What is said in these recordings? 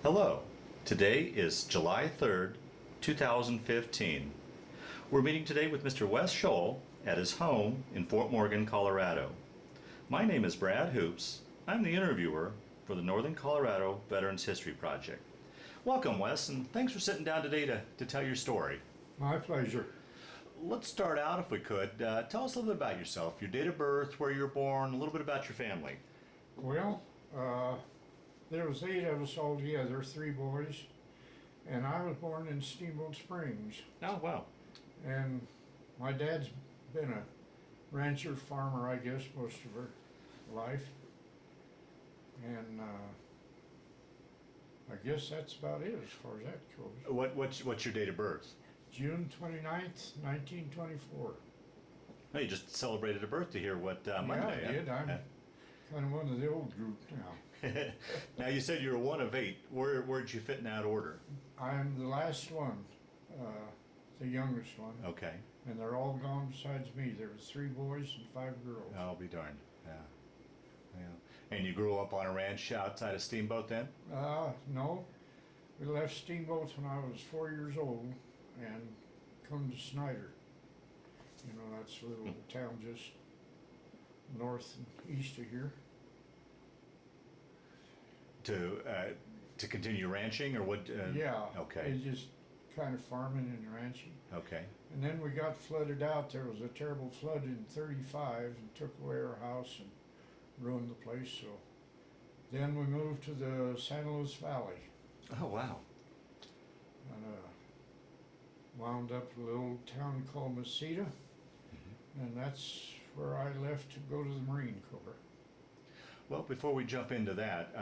Hello, today is July 3rd, 2015. We're meeting today with Mr. Wes Shull at his home in Fort Morgan, Colorado. My name is Brad Hoops. I'm the interviewer for the Northern Colorado Veterans History Project. Welcome, Wes, and thanks for sitting down today to tell your story. My pleasure. Let's start out, if we could. Tell us a little bit about yourself, your date of birth, where you were born, a little bit about your family. Well, there was 8 of us all together, 3 boys, and I was born in Steamboat Springs. Oh, wow. And my dad's been a rancher, farmer, I guess, most of her life. And I guess that's about it as far as that goes. What's your date of birth? June 29th, 1924. Oh, you just celebrated a birthday here. What Monday? Yeah, I did. I'm kind of one of the old group now. Now you said you were one of 8. Where'd you fit in that order? I'm the last one, the youngest one. Okay. And they're all gone besides me. There was 3 boys and 5 girls. I'll be darned. Yeah. Yeah. And you grew up on a ranch outside of Steamboat then? No. We left Steamboat when I was 4 years old and come to Snyder. You know, that's a little town just north and east of here. To continue ranching or what? Yeah. Okay. They just kind of farming and ranching. Okay. And then we got flooded out. There was a terrible flood in '35 and took away our house and ruined the place. So then we moved to the San Luis Valley. Oh, wow. And wound up in a little town called Mesita. And that's where I left to go to the Marine Corps. Well, before we jump into that,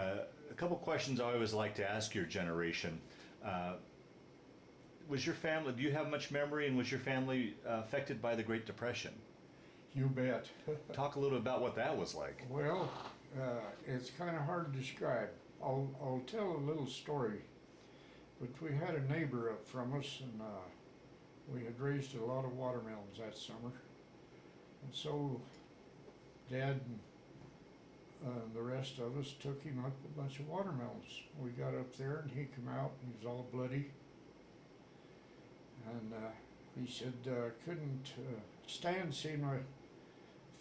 a couple questions I always like to ask your generation. Was your family, do you have much memory, and was your family affected by the Great Depression? You bet. Talk a little about what that was like. Well, it's kind of hard to describe. I'll tell a little story. But we had a neighbor up from us, and we had raised a lot of watermelons that summer. And so Dad and the rest of us took him up a bunch of watermelons. We got up there and he came out and he was all bloody. And he said, couldn't stand seeing my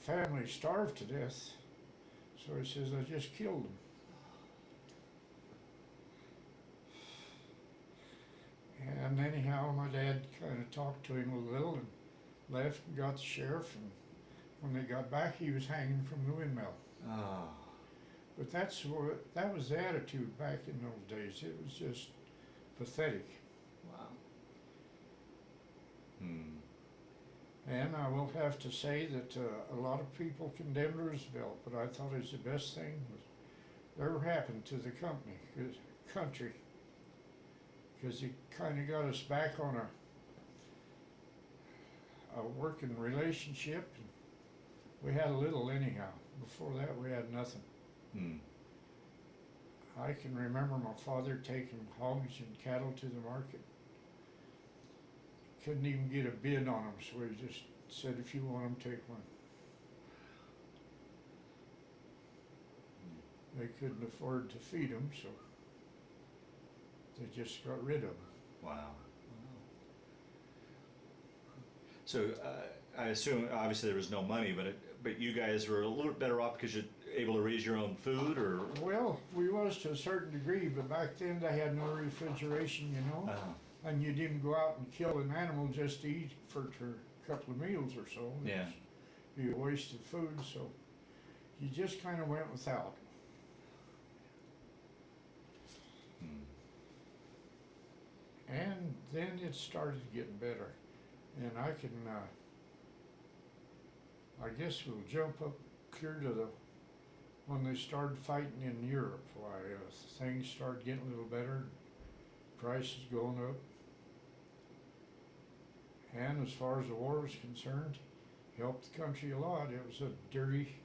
family starve to death. So he says, I just killed them. And anyhow, my dad kind of talked to him a little and left and got the sheriff. And when they got back, he was hanging from the windmill. Oh. But that was the attitude back in those days. It was just pathetic. Wow. Hmm. And I will have to say that a lot of people condemned Roosevelt, but I thought it was the best thing that ever happened to the country, because he kind of got us back on a working relationship. We had a little anyhow. Before that, we had nothing. Hmm. I can remember my father taking hogs and cattle to the market. Couldn't even get a bid on them, so he just said, if you want them, take one. They couldn't afford to feed them, so they just got rid of them. Wow. So I assume, obviously, there was no money, but you guys were a little bit better off because you're able to raise your own food, or? Well, we was to a certain degree, but back then they had no refrigeration, you know, and you didn't go out and kill an animal just to eat for a couple of meals or so. Yeah. It'd be a waste of food, so you just kind of went without. Hmm. And then it started getting better. And I can, I guess we'll jump up clear to when they started fighting in Europe. Why, things started getting a little better, prices going up. And as far as the war was concerned, helped the country a lot. It was a dirty,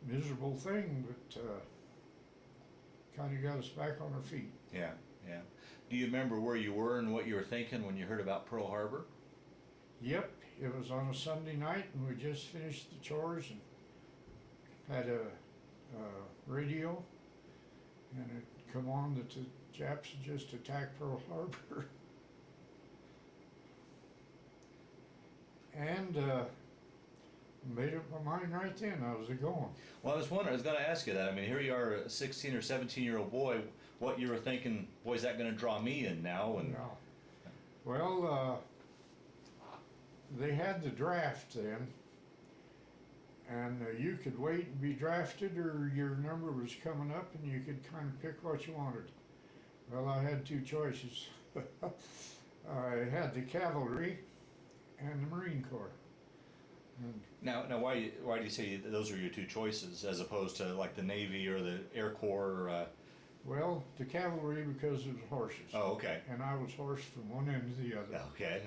miserable thing, but kind of got us back on our feet. Yeah, yeah. Do you remember where you were and what you were thinking when you heard about Pearl Harbor? Yep, it was on a Sunday night, and we just finished the chores and had a radio, and it come on that the Japs had just attacked Pearl Harbor. And made up my mind right then I was going. Well, I was wondering, I was going to ask you that. I mean, here you are, a 16 or 17-year-old boy. What you were thinking, boy, is that going to draw me in now? And Yeah. Well, they had the draft then, and you could wait and be drafted, or your number was coming up, and you could kind of pick what you wanted. Well, I had two choices. I had the cavalry and the Marine Corps. And now, why do you say those are your two choices as opposed to like the Navy or the Air Corps? well, the cavalry because it was horses. Oh, okay. And I was horsed from one end to the other. Okay.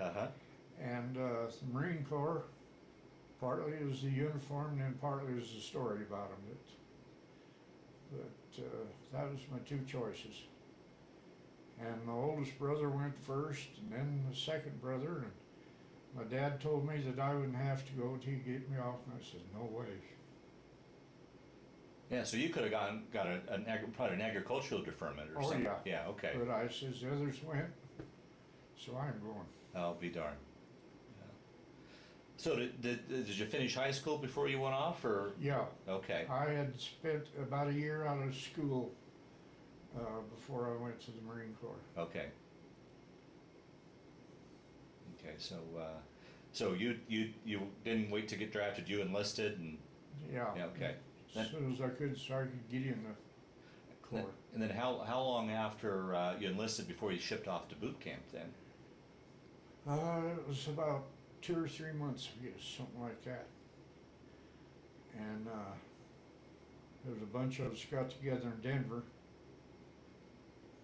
And the Marine Corps, partly is the uniform, and then partly is the story about them. But that was my two choices. And my oldest brother went first, and then the second brother. And my dad told me that I wouldn't have to go till he get me off, and I said, no way. Yeah, so you could have probably an agricultural deferment or Oh, something. yeah. Yeah, okay. But I says the others went, so I'm going. I'll be darned. Yeah. So did you finish high school before you went off, or? Yeah, Okay. I had spent about a year out of school before I went to the Marine Corps. Okay. Okay, so you didn't wait to get drafted. You enlisted, and Yeah. yeah, okay. As soon as I could, so I could get in the Corps. And then how long after you enlisted before you shipped off to boot camp then? It was about 2 or 3 months, I guess, something like that. And there was a bunch of us got together in Denver,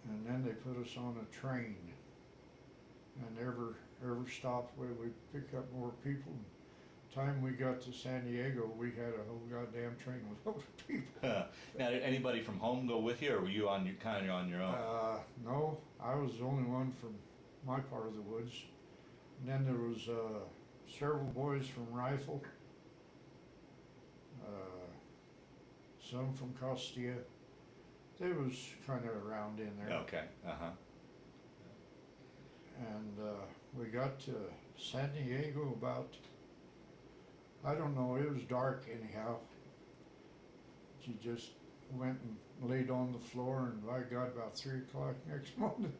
and then they put us on a train. And every stop where we pick up more people. Time we got to San Diego, we had a whole goddamn train with loads of people. Now, did anybody from home go with you, or were you kind of on your own? No, I was the only one from my part of the woods. And then there was several boys from Rifle, some from Costia. They was kind of around in there. Okay. And we got to San Diego about, I don't know, it was dark anyhow. She just went and laid on the floor, and by God, about 3 o'clock next morning,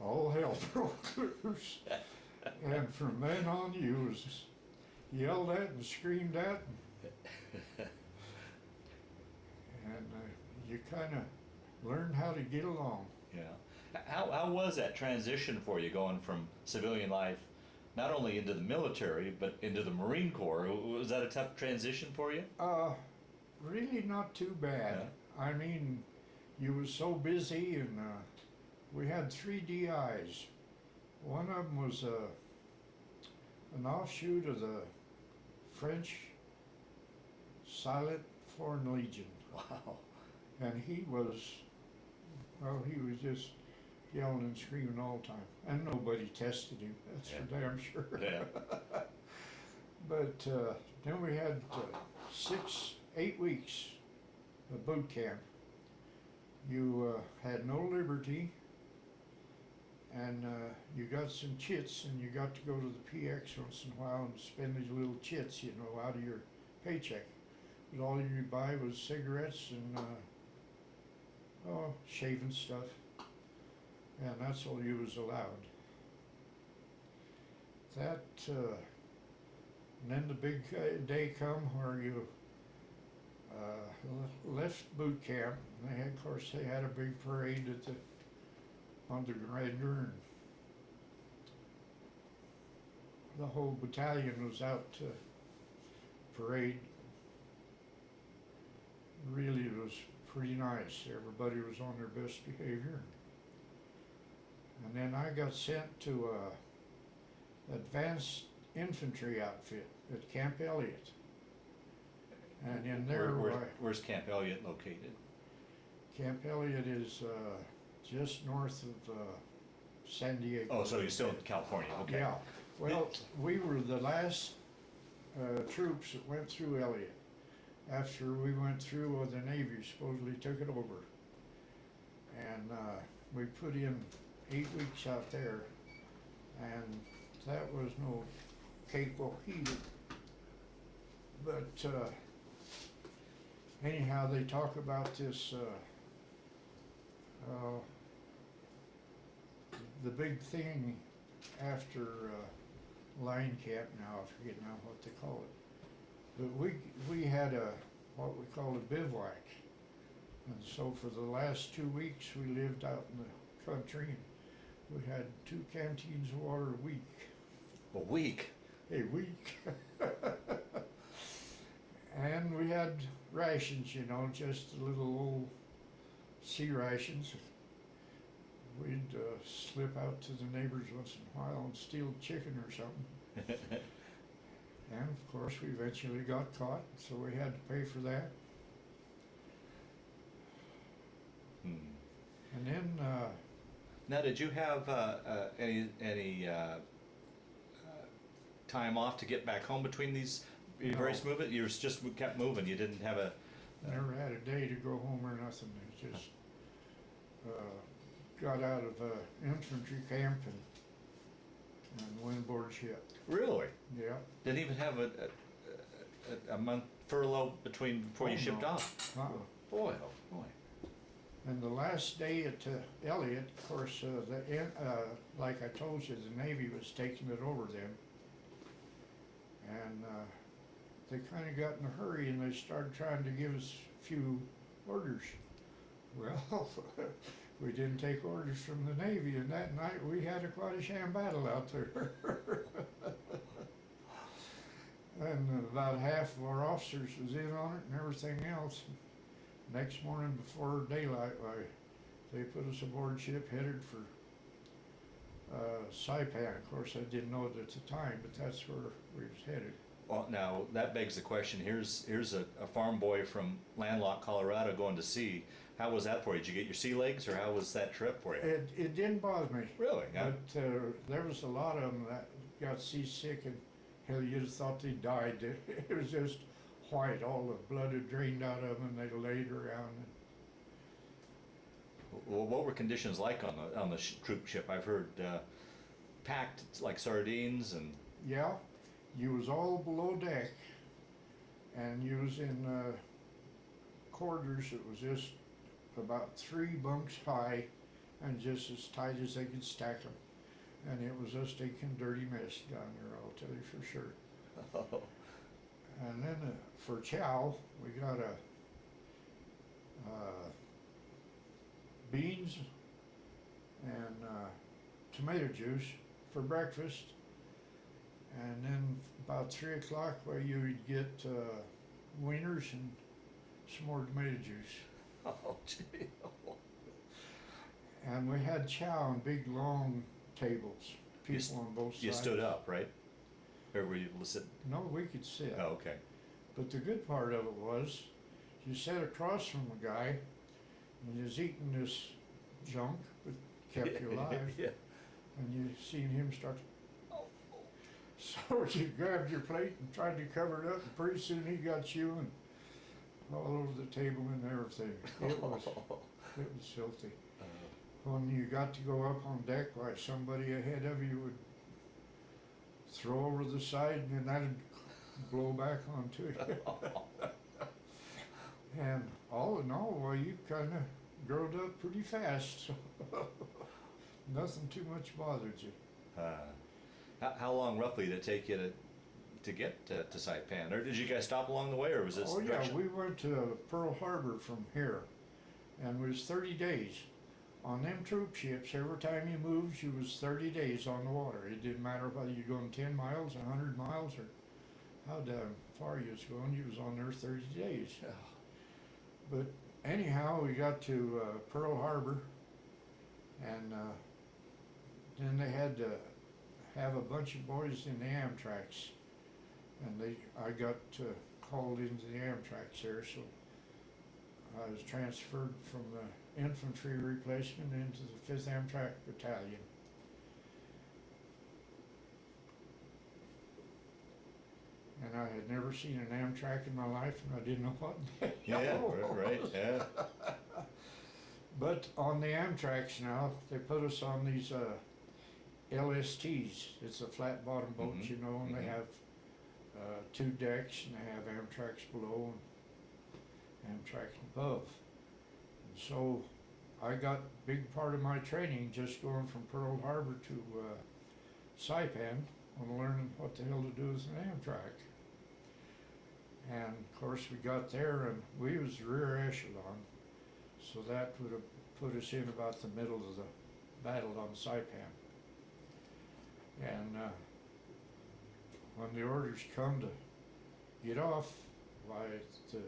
all hell broke loose. And from then on, you was yelled at and screamed at, and you kind of learned how to get along. Yeah. How was that transition for you, going from civilian life, not only into the military, but into the Marine Corps? Was that a tough transition for you? Really not too bad. Yeah. I mean, you was so busy, and we had 3 DIs. One of them was an offshoot of the French Silent Foreign Legion. Wow. And he was just yelling and screaming all the time. And nobody tested him, that's for damn sure. Yeah. But then we had 8 weeks of boot camp. You had no liberty, and you got some chits, and you got to go to the PX once in a while and spend these little chits, you know, out of your paycheck. But all you buy was cigarettes and shaving stuff, and that's all you was allowed. That, and then the big day come where you left boot camp. And they had, of course, they had a big parade on the grinder, and the whole battalion was out to parade. Really, it was pretty nice. Everybody was on their best behavior. And then I got sent to advanced infantry outfit at Camp Elliott. And in there, Where's Camp Elliott located? Camp Elliott is just north of San Diego. Oh, so you're still in California, okay. Yeah. Well, we were the last troops that went through Elliott. After we went through, the Navy supposedly took it over. and we put in 8 weeks out there, and that was no cakewalk either. But anyhow, they talk about this, the big thing after line camp now, I forget now what they call it. But we had what we call a bivouac. And so for the last 2 weeks, we lived out in the country. And we had 2 canteens of water a week. A week? A week. And we had rations, you know, just little old sea rations. We'd slip out to the neighbors once in a while and steal chicken or something. And of course, we eventually got caught, so we had to pay for that. And then, now, did you have any time off to get back home between these various movements? You just kept moving. You didn't have a. Never had a day to go home or nothing. It just got out of infantry camp and went aboard ship. Really? Yeah. Didn't even have a month furlough before you shipped no. off. Boy, oh boy. And the last day at Elliott, of course, like I told you, the Navy was taking it over then. And they kind of got in a hurry and they started trying to give us a few orders. Well, we didn't take orders from the Navy, and that night we had quite a sham battle out there. And about half of our officers was in on it and everything else. Next morning before daylight, they put us aboard ship headed for Saipan. Of course, I didn't know it at the time, but that's where we was headed. Well, now that begs the question. Here's a farm boy from landlocked Colorado going to sea. How was that for you? Did you get your sea legs, or how was that trip for you? It didn't bother me. Really? Yeah. But there was a lot of them that got seasick, and hell, you'd have thought they died. It was just white. All the blood had drained out of them, and they laid around. Well, what were conditions like on the troop ship? I've heard packed like sardines and. Yeah, you was all below deck, and you was in quarters that was just about 3 bunks high, and just as tight as they could stack them. And it was a stinking dirty mess down there, I'll tell you for sure. Oh. And then for chow, we got beans and tomato juice for breakfast. And then about 3 o'clock, well, you would get wieners and some more tomato juice. Oh, gee. And we had chow on big long tables, people on both sides. You stood up, right? Or were you sitting? No, we could sit. Oh, okay. But the good part of it was, you sat across from a guy, and he was eating this junk, but kept you alive. Yeah. And you seen him start to... So you grabbed your plate and tried to cover it up, and pretty soon he got chewing all over the table and everything. It was filthy. When you got to go up on deck, why somebody ahead of you would throw over the side, and then that'd blow back onto you. And all in all, well, you kind of growed up pretty fast. So nothing too much bothered you. How long roughly did it take you to get to Saipan? Or did you guys stop along the way, or was this? Oh yeah, we went to Pearl Harbor from here, and it was 30 days. On them troop ships, every time you moved, you was 30 days on the water. It didn't matter whether you're going 10 miles, 100 miles, or how damn far you was going, you was on there 30 days. But anyhow, we got to Pearl Harbor, and then they had to have a bunch of boys in the Amtraks, and I got called into the Amtraks there, so I was transferred from the infantry replacement into the 5th Amtrak Battalion. And I had never seen an Amtrak in my life, and I didn't know what. Yeah, right, yeah. But on the Amtrak's now, they put us on these LSTs. It's a flat bottom boat, Mhm. you know, and they Mhm. have two decks, and they have Amtrak's below and Amtrak's above. And so I got big part of my training just going from Pearl Harbor to Saipan on learning what the hell to do with an Amtrak. And of course we got there and we was rear echelon, so that would have put us in about the middle of the battle on Saipan. And when the orders come to get off, why the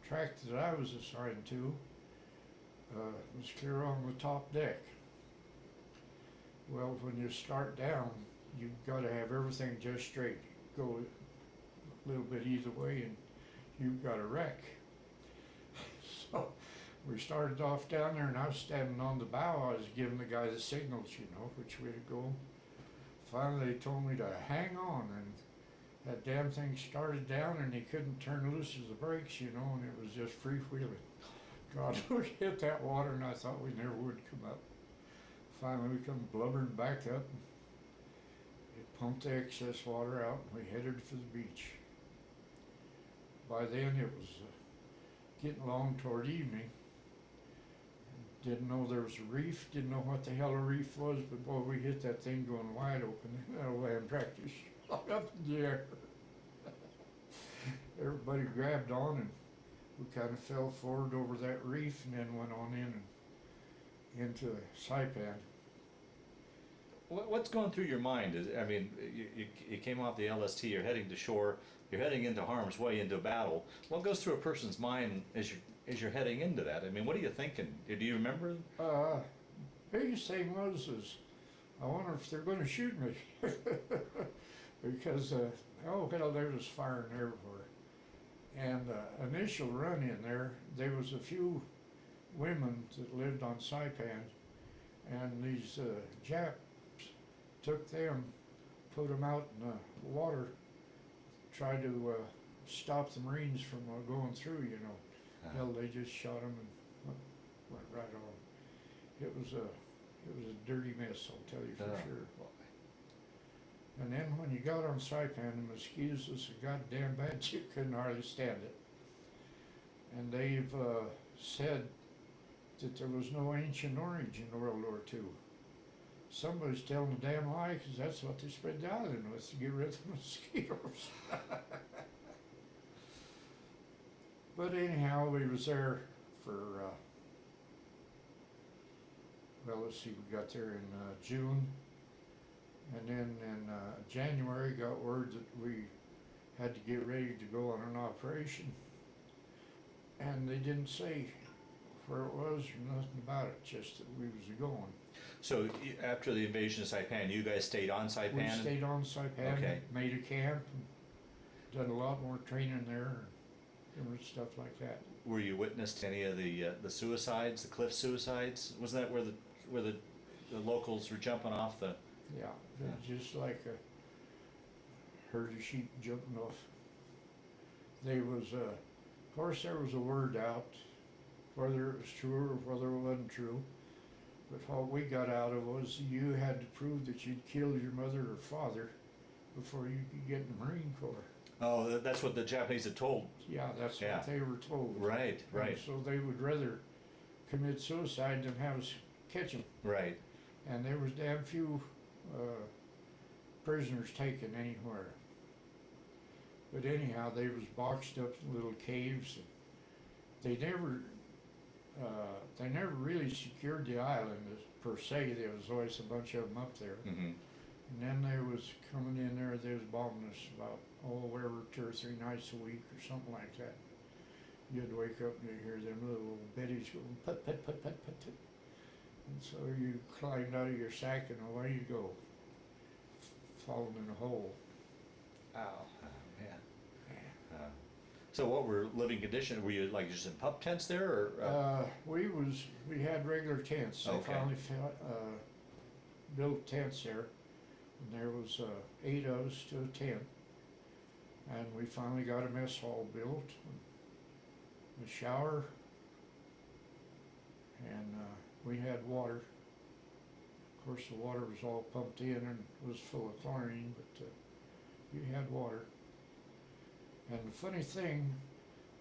track that I was assigned to was clear on the top deck. Well, when you start down, you've got to have everything just straight. Go a little bit either way and you've got a wreck. So we started off down there and I was standing on the bow. I was giving the guy the signals, you know, which way to go. Finally they told me to hang on, and that damn thing started down and he couldn't turn loose as the brakes, you know, and it was just freewheeling. God, we hit that water and I thought we never would come up. Finally we come blubbering back up and it pumped the excess water out and we headed for the beach. By then it was getting along toward evening. Didn't know there was a reef, didn't know what the hell a reef was, but boy, we hit that thing going wide open. That old Amtrak just shot up in the air. Everybody grabbed on and we kind of fell forward over that reef and then went on in and into Saipan. What's going through your mind? I mean, you came off the LST, you're heading to shore, you're heading into harm's way, into battle. What goes through a person's mind as you're heading into that? I mean, what are you thinking? Do you remember? Biggest thing was I wonder if they're going to shoot me. Because, oh hell, there was firing everywhere. And initial run in there was a few women that lived on Saipan, and these Japs took them, put them out in the water, tried to stop the Marines from going through, you know. Hell, they just shot them and went right on. It was a dirty mess, I'll tell you for sure. And then when you got on Saipan, the mosquitoes was so goddamn bad you couldn't hardly stand it. And they've said that there was no Ancient Orange in World War II. Somebody's telling a damn lie, because that's what they spread the island with, to get rid of the mosquitoes. But anyhow, we was there for, well, let's see, we got there in June. And then in January, got word that we had to get ready to go on an operation. And they didn't say where it was or nothing about it, just that we was going. So after the invasion of Saipan, you guys stayed on Saipan? We stayed on Saipan, Okay. made a camp, and done a lot more training there, and different stuff like that. Were you witness to any of the suicides, the cliff suicides? Wasn't that where the locals were jumping off the? Yeah, just like a herd of sheep jumping off. They was, of course there was a word out, whether it was true or whether it wasn't true. But what we got out of was you had to prove that you'd killed your mother or father before you could get in the Marine Corps. Oh, that's what the Japanese had told. Yeah, that's Yeah. what they were told. Right, right, And so they would rather commit suicide than have us catch them. right. And there was damn few prisoners taken anywhere. But anyhow, they was boxed up in little caves. And they never really secured the island per se. There was always a bunch of them up there. Mm-hmm. And then they was coming in there, they was bombing us about, every 2 or 3 nights a week or something like that. You'd wake up and you'd hear them little betties going put, put, put, put, put, put. And so you climbed out of your sack and away you go, falling in a hole. Ow. Oh, man. So what were living conditions? Were you like just in pup tents there, or? We had regular tents. Okay. They finally built tents there, and there was 8 of us to a tent. And we finally got a mess hall built. The shower and we had water. Of course, the water was all pumped in and was full of chlorine, but you had water. And the funny thing,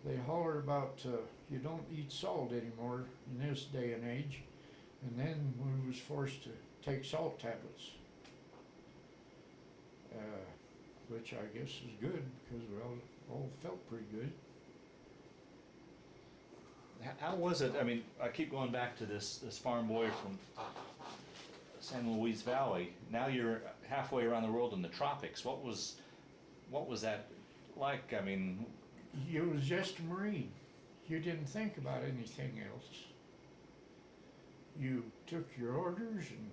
they holler about you don't eat salt anymore in this day and age, and then we was forced to take salt tablets, which I guess is good because we all felt pretty good. How was it? I mean, I keep going back to this farm boy from San Luis Valley. Now you're halfway around the world in the tropics. What was that like? I mean, You was just a Marine. You didn't think about anything else. You took your orders and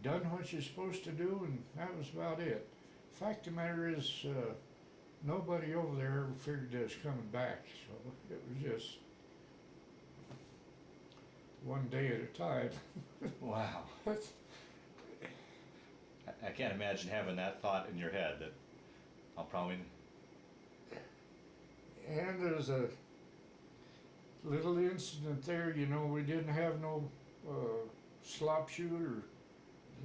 done what you're supposed to do, and that was about it. Fact of the matter is, nobody over there ever figured they was coming back, so it was just one day at a time. wow. I can't imagine having that thought in your head that I'll probably. And there's a little incident there, you know, we didn't have no slop chute, or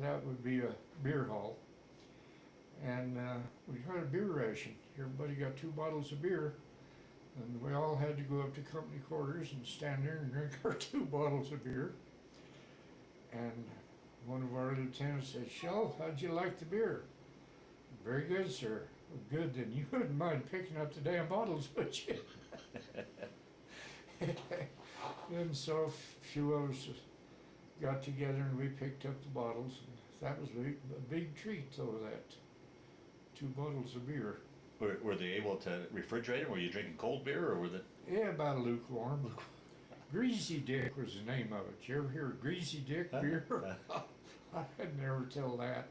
that would be a beer hall. And we got a beer ration. Everybody got 2 bottles of beer, and we all had to go up to company quarters and stand there and drink our 2 bottles of beer. And one of our lieutenants said, "Shull, how'd you like the beer?" "Very good, sir." "Well, good, then you wouldn't mind picking up the damn bottles, would you?" And so a few of us got together and we picked up the bottles. And that was a big treat, though, that 2 bottles of beer. Were they able to refrigerate it? Were you drinking cold beer, or were they? Yeah, about lukewarm. Greasy Dick was the name of it. You ever hear of Greasy Dick beer? I'd never tell that.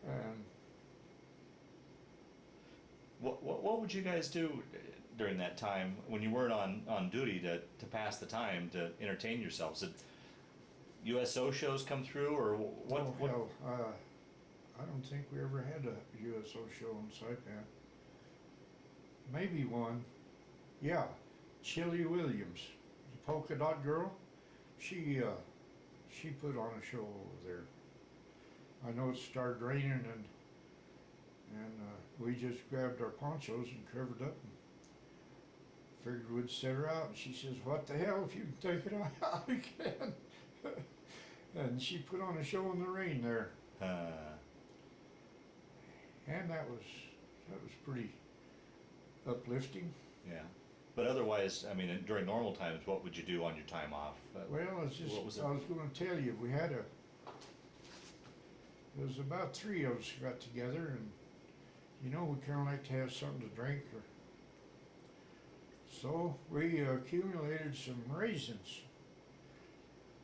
And What would you guys do during that time when you weren't on duty to pass the time, to entertain yourselves? Did USO shows come through, or what? oh, hell, I don't think we ever had a USO show in Saipan. Maybe one. Yeah, Chili Williams, the polka dot girl. She put on a show over there. I know it started raining, and we just grabbed our ponchos and covered up and figured we'd set her out. And she says, "What the hell, if you can take it out, you can." And she put on a show in the rain there. And that was pretty uplifting. Yeah. But otherwise, I mean, during normal times, what would you do on your time off? Well, it's just, I was going to tell you, there was about 3 of us got together, and you know, we kind of like to have something to drink. So we accumulated some raisins.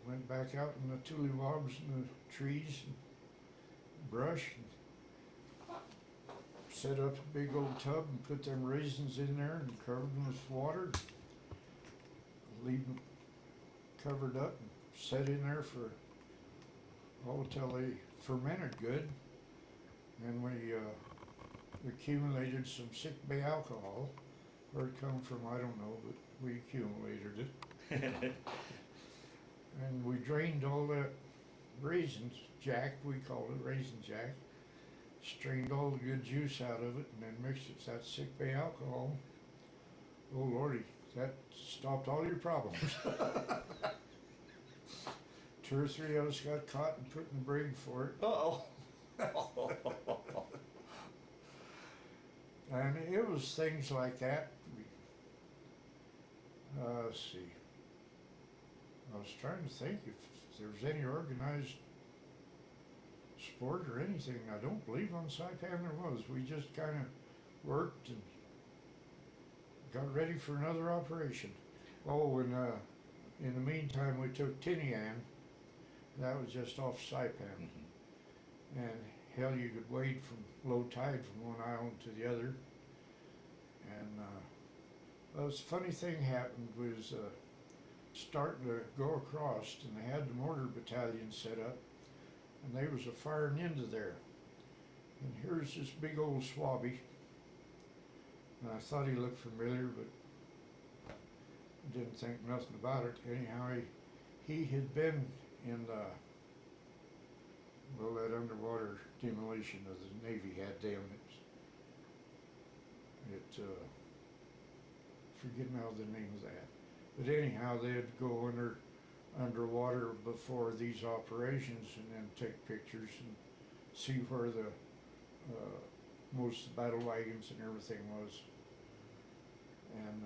Went back out in the tullywobs and the trees and brush, and set up a big old tub and put them raisins in there and covered them with water. Leave them covered up and set in there for, till they fermented good. And we accumulated some sick bay alcohol. Where it come from, I don't know, but we accumulated it. And we drained all that raisins, jack, we called it raisin jack. Strained all the good juice out of it and then mixed it with that sick bay alcohol. Oh Lordy, that stopped all your problems. 2 or 3 of us got caught and put in the brig for it. Uh-oh. And it was things like that. Let's see. I was trying to think if there was any organized sport or anything. I don't believe on Saipan there was. We just kind of worked and got ready for another operation. Oh, and in the meantime we took Tinian. That was just off Saipan. Mm-hmm. And hell, you could wade from low tide from one island to the other. And well, this funny thing happened was starting to go across, and they had the mortar battalion set up, and they was a firing into there. And here's this big old swabby, and I thought he looked familiar, but didn't think nothing about it. Anyhow, he had been in the, well, that underwater demolition of the Navy had them. Forget now the name of that. But anyhow, they'd go underwater before these operations and then take pictures and see where the most of the battle wagons and everything was. And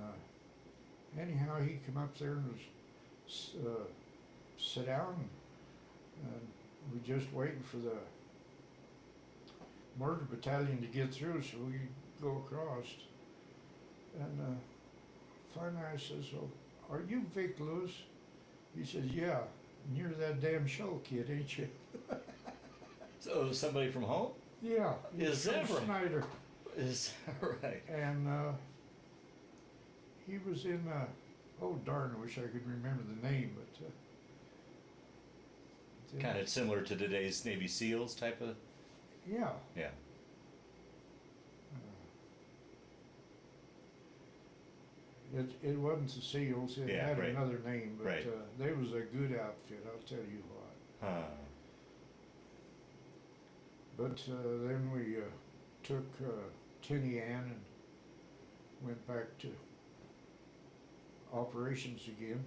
anyhow, he come up there and was sit down, and we just waiting for the murder battalion to get through so we could go across. And finally I says, "Well, are you Vic Lewis?" He says, "Yeah, and you're that damn Shull kid, ain't you?" So somebody from home? Yeah, Is he's that from right? Snyder. Is right. And he was in, oh darn, I wish I could remember the name, but Kind of similar to today's Navy SEALs type of. yeah. Yeah. It wasn't the SEALs, it Yeah, had right. another name, but Right. they was a good outfit, I'll tell you what. Huh. But then we took Tinian and went back to operations again.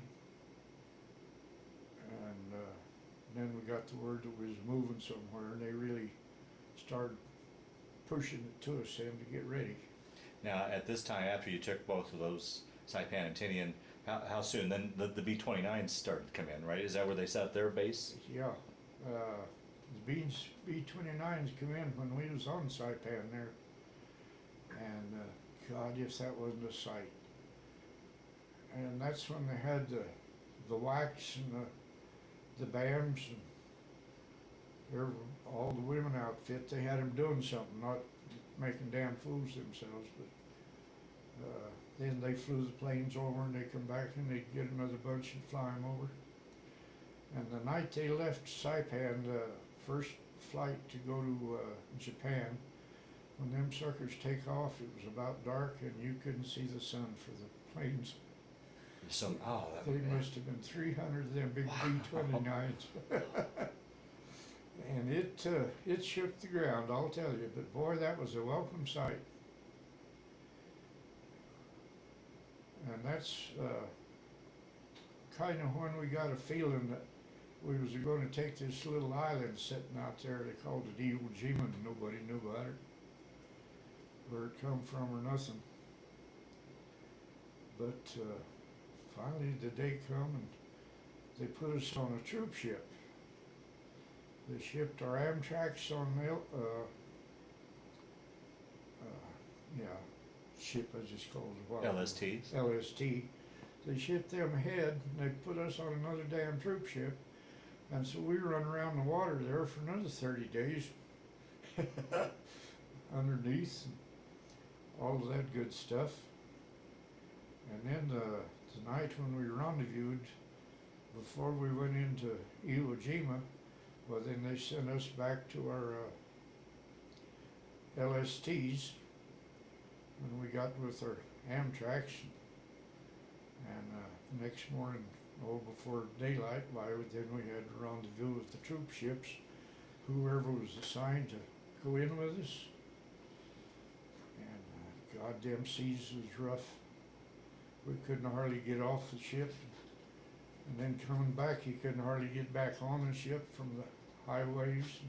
And then we got the word that we was moving somewhere, and they really started pushing it to us then to get ready. Now, at this time, after you took both of those, Saipan and Tinian, how soon? Then the B-29s started to come in, right? Is that where they set up their base? Yeah, the B-29s come in when we was on Saipan there, and God, if that wasn't a sight. And that's when they had the wax and the BAMs and all the women outfit. They had them doing something, not making damn fools themselves, but then they flew the planes over and they come back and they'd get another bunch and fly them over. And the night they left Saipan, the first flight to go to Japan, when them suckers take off, it was about dark and you couldn't see the sun for the planes. They must have been 300 of them big B-29s. And it shook the ground, I'll tell you, but boy, that was a welcome sight. And that's kind of when we got a feeling that we was going to take this little island sitting out there. They called it Iwo Jima, and nobody knew about it, where it come from or nothing. But finally the day come and they put us on a troop ship. They shipped our Amtraks on ship I just called it what? LSTs? LST. They shipped them ahead and they put us on another damn troop ship. And so we run around the water there for another 30 days underneath and all of that good stuff. And then the night when we rendezvoused, before we went into Iwo Jima, well then they sent us back to our LSTs when we got with our Amtraks. And next morning, before daylight, then we had to rendezvous with the troop ships, whoever was assigned to go in with us. And goddamn seas was rough. We couldn't hardly get off the ship. And then coming back, you couldn't hardly get back on the ship from the high waves.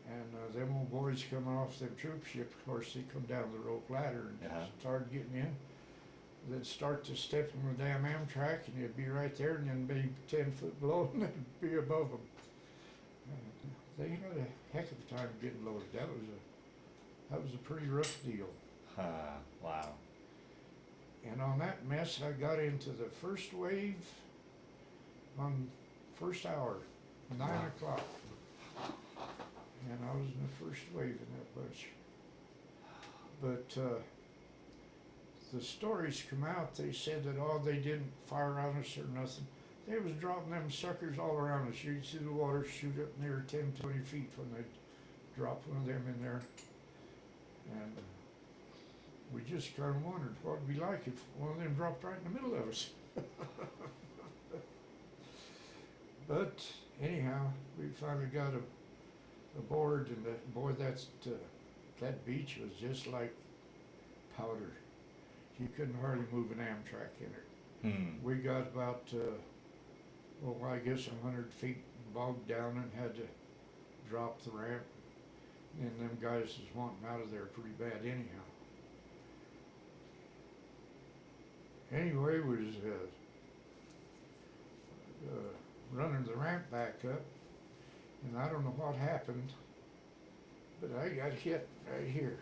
And them old boys coming off them troop ships, of course, they come down the rope ladder and started getting in. They'd start to step on the damn Amtrak and they'd be right there and then be 10 foot below and they'd be above them. They had a heck of a time getting loaded. That was a pretty rough deal. Wow. And on that mess, I got into the first wave on first hour, 9 o'clock. And I was in the first wave in that bunch. But the stories come out, they said that, they didn't fire on us or nothing. They was dropping them suckers all around us. You'd see the water shoot up near 10, 20 feet when they'd drop one of them in there. And we just kind of wondered what it'd be like if one of them dropped right in the middle of us. But anyhow, we finally got aboard, and boy, that beach was just like powder. You couldn't hardly move an Amtrak in it. We got about, I guess 100 feet bogged down and had to drop the ramp. And them guys was wanting out of there pretty bad anyhow. Anyway, we was running the ramp back up, and I don't know what happened, but I got hit right here.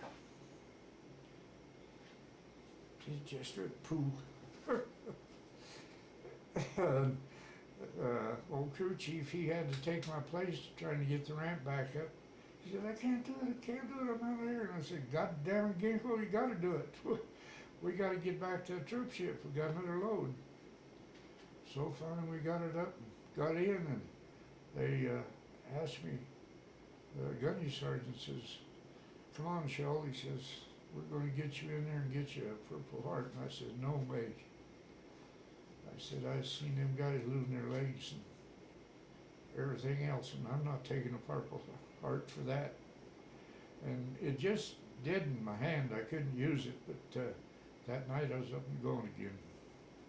It just went poo. Old crew chief, he had to take my place trying to get the ramp back up. He said, I can't do it, I'm out of here. And I said, God damn it, Ginkgo, you gotta do it. We gotta get back to the troop ship, we got another load. So finally we got it up and got in, and they asked me, the gunny sergeant says, come on, Shull, he says, we're gonna get you in there and get you a Purple Heart. And I said, no way. I said, I've seen them guys losing their legs and everything else, and I'm not taking a Purple Heart for that. And it just deadened my hand. I couldn't use it, but that night I was up and going again.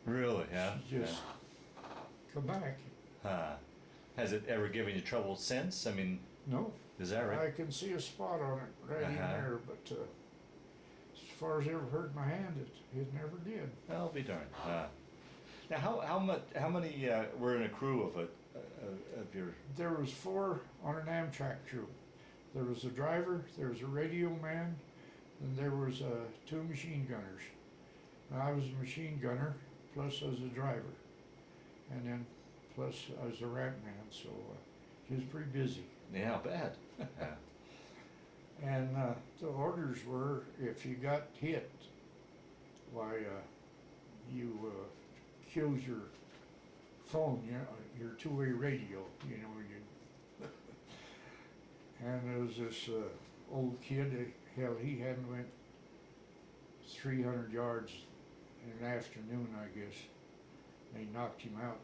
Really? Yeah. Just come back. Huh. Has it ever given you trouble since? I mean, No. is that right? I can see a spot on it right in there, but as far as ever hurt my hand, it never did. I'll be darned. Now, how many were in a crew of your? There was 4 on an Amtrak crew. There was a driver, there was a radio man, and there was 2 machine gunners. Now, I was a machine gunner, plus I was a driver, and then plus I was a ramp man, so he was pretty busy. Yeah, bad. And the orders were, if you got hit, why you killed your phone, your two-way radio, you. And there was this old kid, hell, he hadn't went 300 yards in an afternoon, I guess. They knocked him out.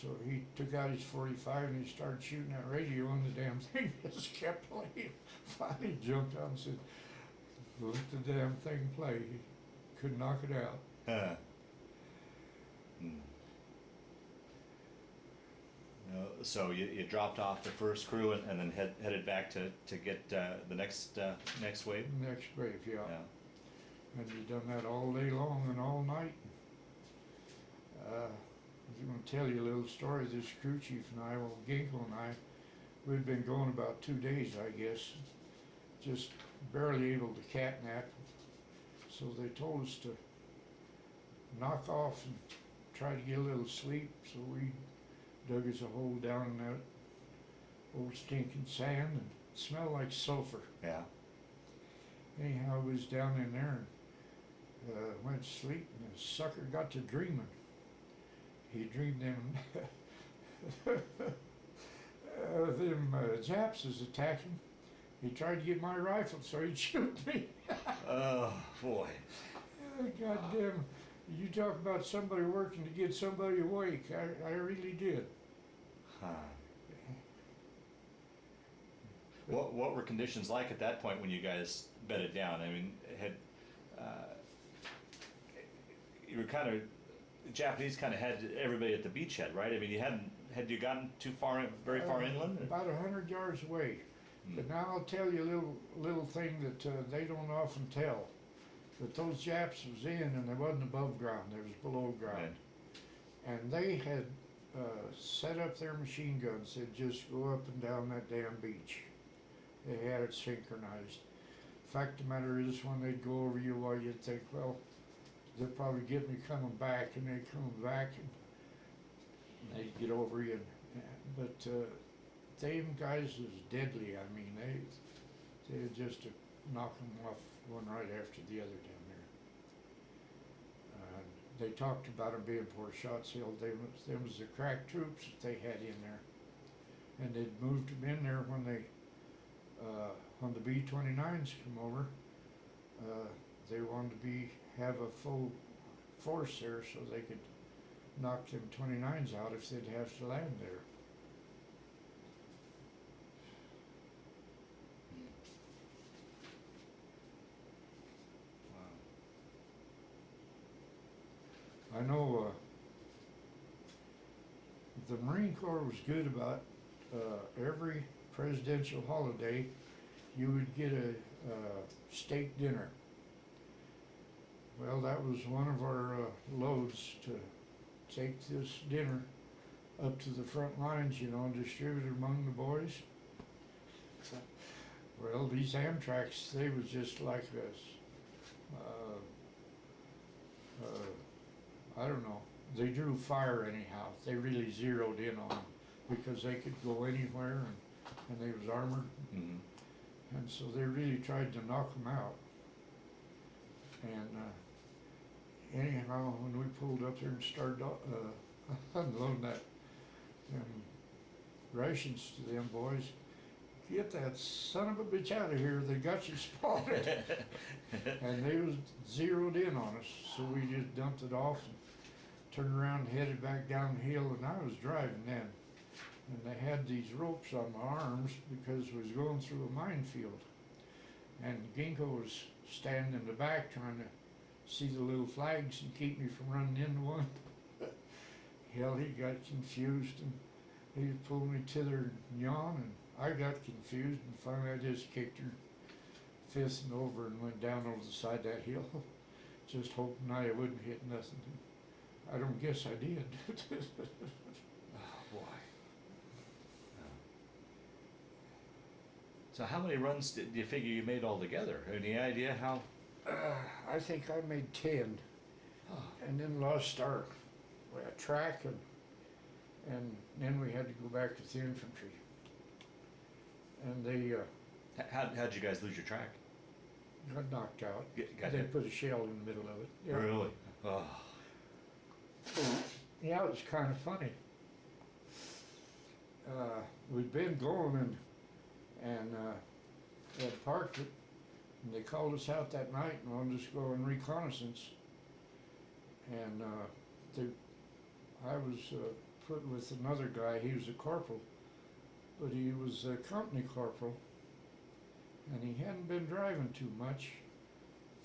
So he took out his .45 and he started shooting that radio, and the damn thing just kept playing. Finally jumped out and said, let the damn thing play. He couldn't knock it out. No, so you dropped off the first crew and then headed back to get the next wave? Next wave, yeah. Yeah. And he done that all day long and all night. I'm going to tell you a little story. This crew chief and I, well, Ginkgo and I, we'd been going about 2 days, I guess, just barely able to catnap. So they told us to knock off and try to get a little sleep. So we dug us a hole down in that old stinking sand, and it smelled like sulfur. Yeah. Anyhow, I was down in there and went to sleep, and the sucker got to dreaming. He dreamed them Japs was attacking. He tried to get my rifle so he'd shoot me. Oh, boy. God damn, you talk about somebody working to get somebody awake. I really did. Huh. What were conditions like at that point when you guys bedded down? I mean, you were kind of, the Japanese kind of had everybody at the beachhead, right? I mean, had you gotten too far, very far inland? About 100 yards away. But now I'll tell you a little thing that they don't often tell. That those Japs was in, and they wasn't above ground, they was below ground. Right. And they had set up their machine guns. They'd just go up and down that damn beach. They had it synchronized. Fact of the matter is, when they'd go over you, well, you'd think, well, they'll probably get me coming back, and they'd come back, and they'd get over you. But them guys was deadly. I mean, they'd just knock them off one right after the other down there. They talked about them being poor shots. Them was the crack troops that they had in there, and they'd moved them in there when the B-29s come over. they wanted to have a full force there so they could knock them 29s out if they'd have to land there. Wow. I know the Marine Corps was good about every presidential holiday you would get a steak dinner. Well, that was one of our loads to take this dinner up to the front lines, you know, and distribute it among the boys. Well, these Amtraks, they was just like us. I don't know. They drew fire anyhow. They really zeroed in on them because they could go anywhere and they was armored. Mm-hmm. And so they really tried to knock them out. And anyhow, when we pulled up there and started unloading them rations to them boys, get that son of a bitch out of here, they got you spotted. And they was zeroed in on us, so we just dumped it off and turned around and headed back down the hill, and I was driving then. And they had these ropes on my arms because we was going through a minefield. And Ginkgo was standing in the back trying to see the little flags and keep me from running into one. Hell, he got confused and he pulled me to their yawn, and I got confused, and finally I just kicked her fist and over and went down over the side of that hill, just hoping I wouldn't hit nothing. I don't guess I did. Oh boy. So how many runs do you figure you made altogether? Any idea how? I think I made 10, and then lost our track, and then we had to go back with the infantry. And they How'd you guys lose your track? got knocked out. Got They hit? put a shell in the middle of it. Yeah. Really? Oh. Yeah, it was kind of funny. We'd been going and they had parked it, and they called us out that night and wanted us to go on reconnaissance. And I was put with another guy. He was a corporal, but he was a company corporal, and he hadn't been driving too much.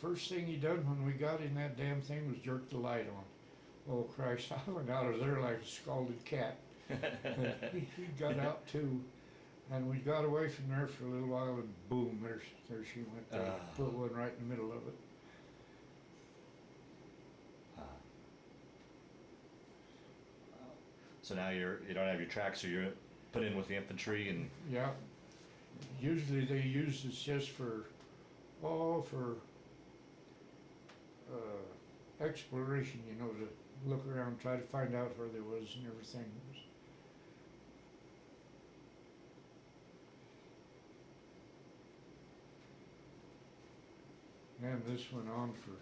First thing he done when we got in that damn thing was jerk the light on. Oh Christ, I went out of there like a scalded cat. He got out too, and we got away from there for a little while, and boom, there she went. They put one right in the middle of it. So now you don't have your track, so you're put in with the infantry and. Yeah, usually they use this just for exploration, you know, to look around, try to find out where there was and everything. And this went on for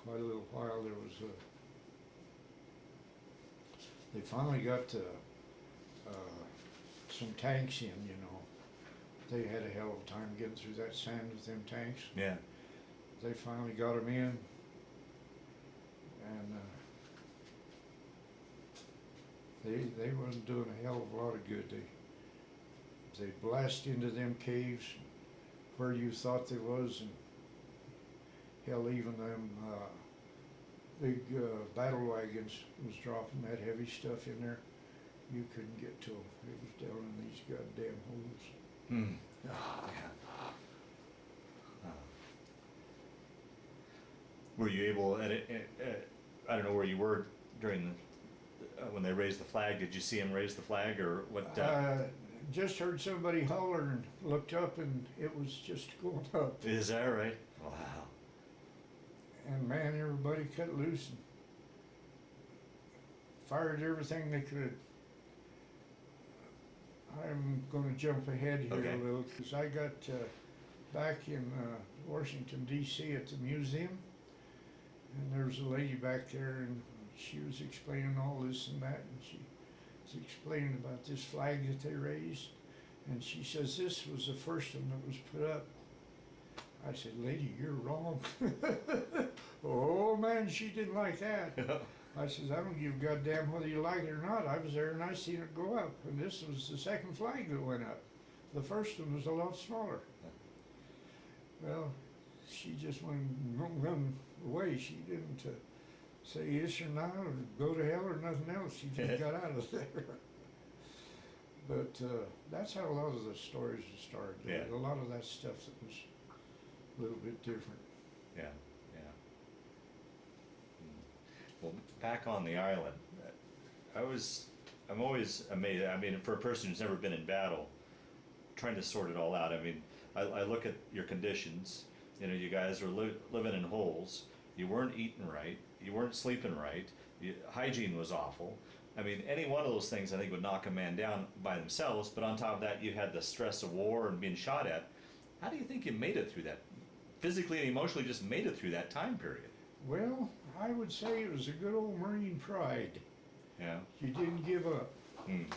quite a little while. There was they finally got some tanks in, you know. They had a hell of a time getting through that sand with them tanks. Yeah. They finally got them in, and they wasn't doing a hell of a lot of good. They blast into them caves where you thought they was, and hell, even them big battle wagons was dropping that heavy stuff in there. You couldn't get to them. It was down in these goddamn holes. Hmm. Oh, man. Were you able, I don't know where you were during when they raised the flag. Did you see them raise the flag, or what? Just heard somebody holler and looked up, and it was just going up. Is that right? Wow. And man, everybody cut loose and fired everything they could. I'm going to jump ahead here Okay. a little, because I got back in Washington, D.C. at the museum, and there was a lady back there, and she was explaining all this and that, and she was explaining about this flag that they raised, and she says this was the first one that was put up. I said, lady, you're wrong. Oh man, she didn't like that. I says, I don't give a goddamn whether you like it or not. I was there and I seen it go up. And this was the second flag that went up. The first one was a lot smaller. Well, she just went run away. She didn't say yes or no or go to hell or nothing else. She just got out of there. But that's how a lot of the stories started. Yeah. A lot of that stuff that was a little bit different. Yeah, yeah. Well, back on the island, I'm always amazed. I mean, for a person who's never been in battle, trying to sort it all out. I mean, I look at your conditions. You know, you guys were living in holes. You weren't eating right. You weren't sleeping right. Hygiene was awful. I mean, any one of those things I think would knock a man down by themselves. But on top of that, you had the stress of war and being shot at. How do you think you made it through that? Physically and emotionally, just made it through that time period. Well, I would say it was a good old Marine pride. Yeah. You didn't give up. Hmm.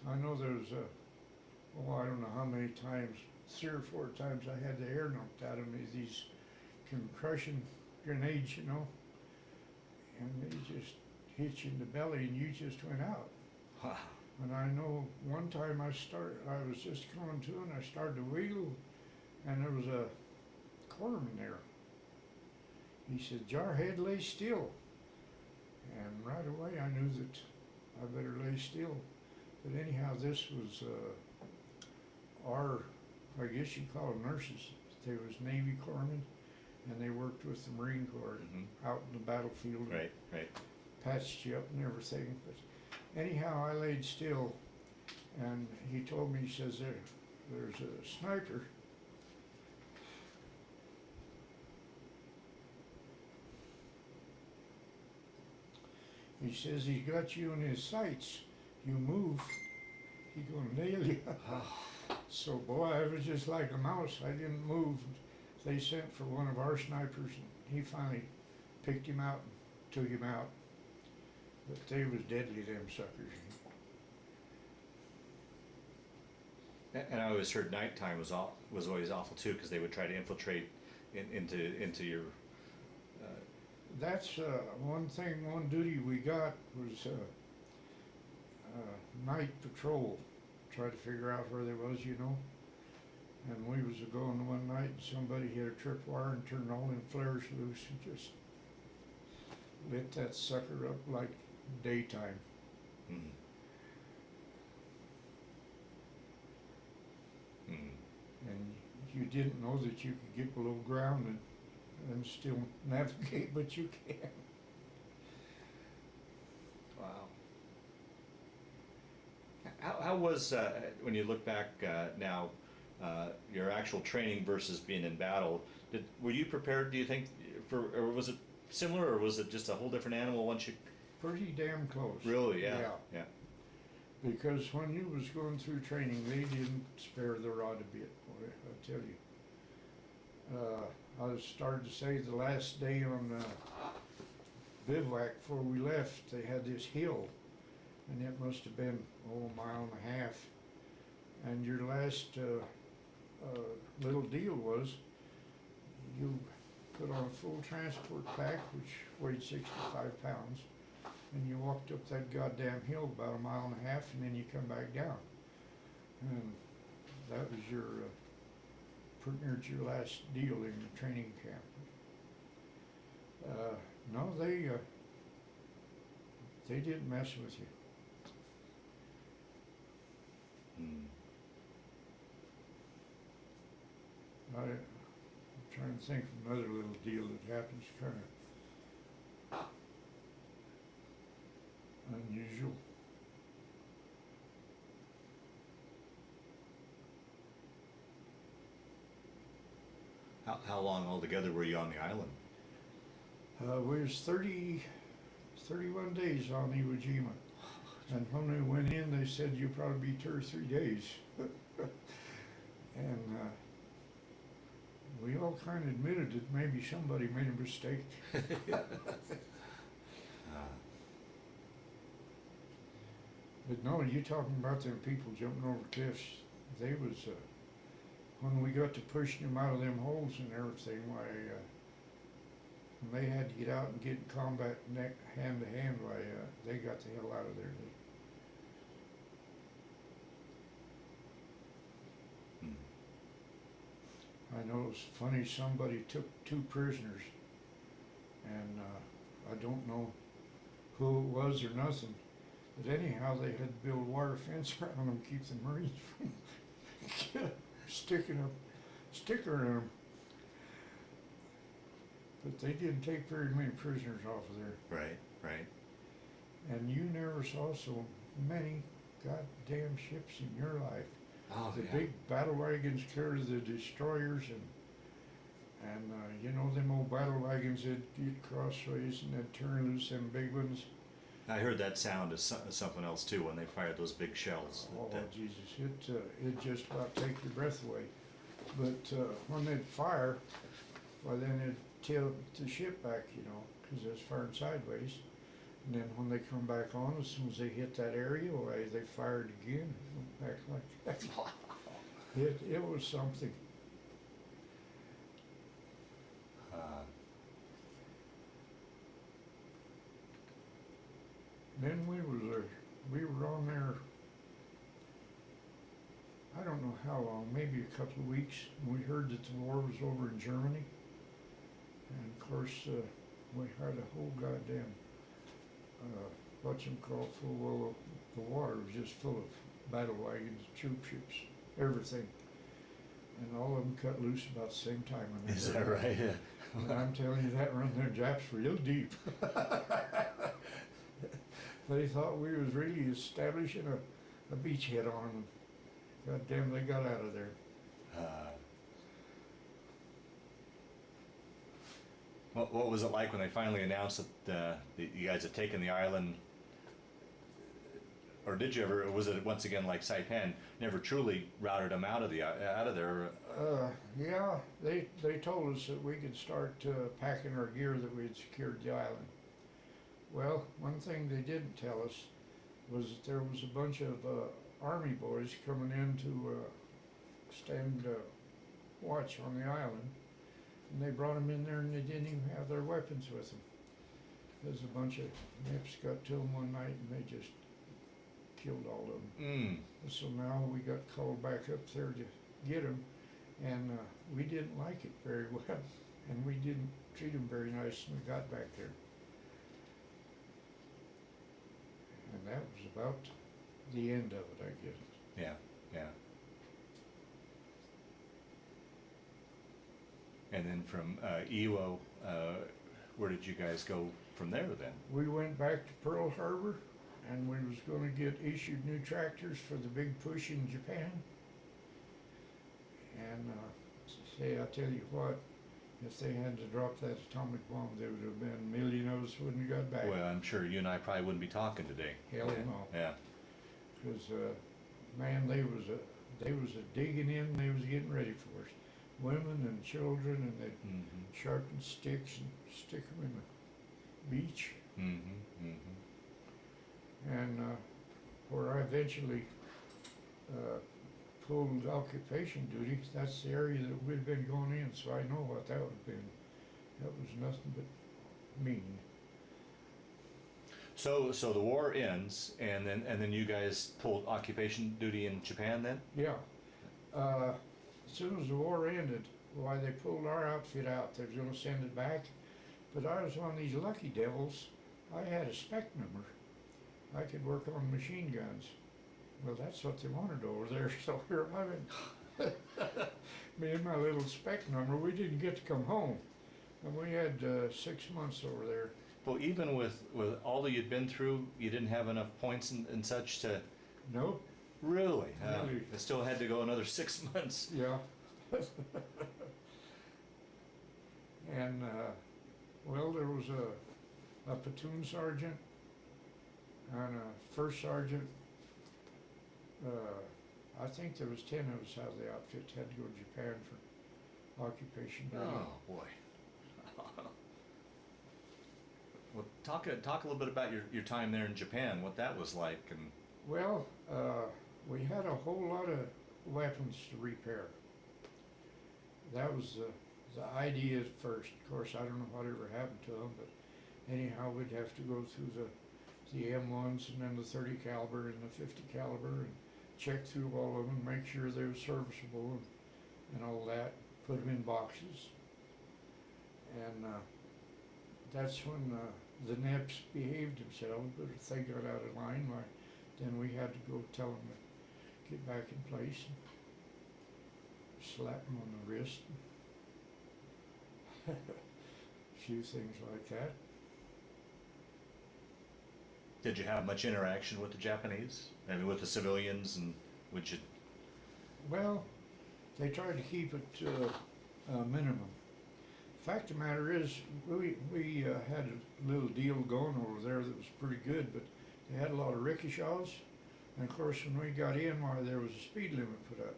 I know there's I don't know how many times, 3 or 4 times I had the air knocked out of me, these concussion grenades, you know, and they just hit you in the belly and you just went out. Wow. And I know one time I was just coming to and I started to wiggle and there was a corpsman there. He said, Jarhead, lay still. And right away I knew that I better lay still. But anyhow, this was our, I guess you call them nurses. They was Navy corpsmen, and they worked with the Marine Corps out in the battlefield. Right, right. Patched you up and everything. But anyhow, I laid still, and he told me, he says, there's a sniper. He says he's got you in his sights. You move, he gonna nail you. So boy, I was just like a mouse. I didn't move. They sent for one of our snipers, and he finally picked him out and took him out. But they was deadly, them suckers. And I always heard nighttime was always awful too, because they would try to infiltrate into your. That's one thing, one duty we got was night patrol. Try to figure out where they was, you know. And we was going one night and somebody hit a tripwire and turned all them flares loose and just lit that sucker up like daytime. Mm. Mm. And you didn't know that you could get below ground and still navigate, but you can. Wow. How was, when you look back now, your actual training versus being in battle? Were you prepared, do you think, or was it similar, or was it just a whole different animal once you? Pretty damn close. Really, yeah. Yeah. Because when you was going through training, they didn't spare the rod a bit, boy, I tell you. I was started to say the last day on bivouac before we left, they had this hill, and it must have been, a mile and a half. And your last little deal was you put on a full transport pack, which weighed 65 pounds, and you walked up that goddamn hill about a mile and a half, and then you come back down. And that was your pretty much your last deal in the training camp. No, they didn't mess with you. Mm. I'm trying to think of another little deal that happens kind of unusual. How long altogether were you on the island? We was 31 days on Iwo Jima. And when we went in, they said you'll probably be 2 or 3 days. And we all kind of admitted that maybe somebody made a mistake. But no, you talking about them people jumping over cliffs, they was, when we got to pushing them out of them holes and everything, why, when they had to get out and get in combat hand to hand, why, they got the hell out of there. I know it was funny, somebody took 2 prisoners, and I don't know who it was or nothing, but anyhow, they had to build a wire fence around them, keep the Marines from sticking a sticker in them. But they didn't take very many prisoners off of there. Right, right. And you never saw so many goddamn ships in your life. Oh, The big battle wagons clear to the destroyers, and you know them old battle wagons that get crossways and then turn loose them big ones. I heard that sound as something else too when they fired those big shells. Oh Jesus, it just about take your breath away. But when they'd fire, well then it'd tilt the ship back, you know, because it's firing sideways. And then when they come back on, as soon as they hit that area, why they fired again, went back like that. It was something. Then we were on there, I don't know how long, maybe a couple of weeks. We heard that the war was over in Germany. And of course, we had a whole goddamn, whatchamacallit full, well, the water was just full of battle wagons, troop ships, everything. And all of them cut loose about the same time. Is that right? Yeah. And I'm telling you, that run them Japs real deep. They thought we was really establishing a beachhead on them. God damn, they got out of there. What was it like when they finally announced that you guys had taken the island? Or did you ever? Or was it once again like Saipan never truly routed them out of there? Yeah, they told us that we could start packing our gear, that we had secured the island. Well, one thing they didn't tell us was that there was a bunch of army boys coming in to stand watch on the island, and they brought them in there, and they didn't even have their weapons with them. There's a bunch of nips got to them one night, and they just killed all of them. So now we got called back up there to get them, and we didn't like it very well, and we didn't treat them very nice when we got back there. And that was about the end of it, I guess. Yeah, yeah. And then from Iwo, where did you guys go from there then? We went back to Pearl Harbor, and we was going to get issued new tractors for the big push in Japan. And say, I tell you what, if they had to drop that atomic bomb, there would have been a million of us wouldn't have got back. Well, I'm sure you and I probably wouldn't be talking today. Hell no. Yeah. Because man, they was a digging in. They was getting ready for us, women and children, and they'd sharpen sticks and stick them in the beach. And where I eventually pulled occupation duty, that's the area that we'd been going in, so I know what that would have been. That was nothing but mean. So the war ends, and then you guys pulled occupation duty in Japan then? Yeah. As soon as the war ended, why they pulled our outfit out. They was going to send it back, but I was one of these lucky devils. I had a spec number. I could work on machine guns. Well, that's what they wanted over there, so here I've been. Me and my little spec number, we didn't get to come home. And we had 6 months over there. Well, even with all that you'd been through, you didn't have enough points and such to... Nope. Really? Really. I still had to go another 6 months. Yeah. And, well, there was a platoon sergeant and a first sergeant. I think there was 10 of us out of the outfit had to go to Japan for occupation duty. Oh, boy. Well, talk a little bit about your time there in Japan, what that was like, and Well, we had a whole lot of weapons to repair. That was the idea at first. Of course, I don't know whatever happened to them, but anyhow, we'd have to go through the M1s and then the 30 caliber and the 50 caliber and check through all of them, make sure they were serviceable and all that, put them in boxes. And that's when the NEPs behaved themselves, but if they got out of line, why, then we had to go tell them to get back in place and slap them on the wrist. A few things like that. Did you have much interaction with the Japanese? I mean, with the civilians, and would you? Well, they tried to keep it to a minimum. Fact of the matter is, we had a little deal going over there that was pretty good, but they had a lot of rickshaws, and of course when we got in, why, there was a speed limit put up.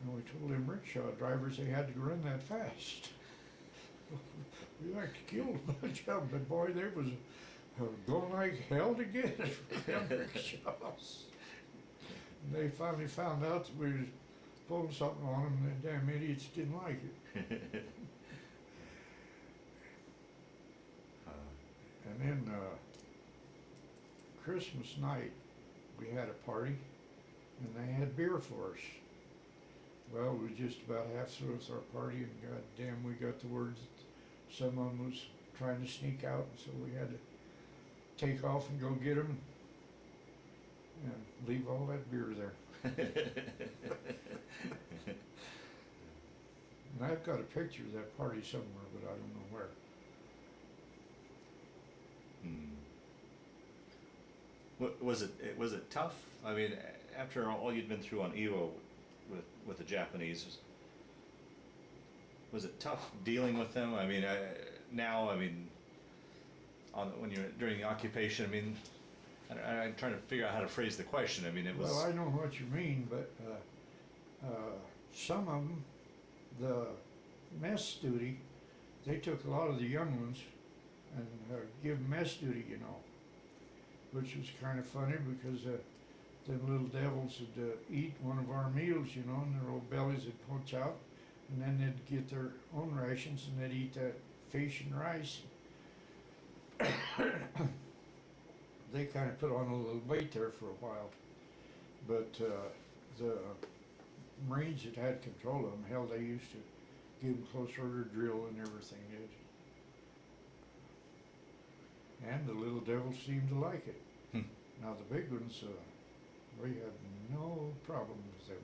And we told them rickshaw drivers they had to run that fast. We like to kill a bunch of them, but boy, there was going like hell to get it for them rickshaws. And they finally found out that we was pulling something on them, and the damn idiots didn't like it. And then Christmas night, we had a party, and they had beer for us. Well, we just about half through with our party, and goddamn, we got the word that someone was trying to sneak out, so we had to take off and go get them, and leave all that beer there. And I've got a picture of that party somewhere, but I don't know where. Was it tough? I mean, after all you'd been through on Iwo with the Japanese, was it tough dealing with them? I mean, when you're during the occupation, I mean, I'm trying to figure out how to phrase the question. I mean, it was. Well, I know what you mean, but some of them, the mess duty, they took a lot of the young ones and give mess duty, you know, which was kind of funny because them little devils would eat one of our meals, you know, and their old bellies would punch out, and then they'd get their own rations and they'd eat that fish and rice. They kind of put on a little weight there for a while, but the Marines that had control of them, hell, they used to give them close order drill and everything did. And the little devils seemed to like it. Now the big ones, we had no problem with them,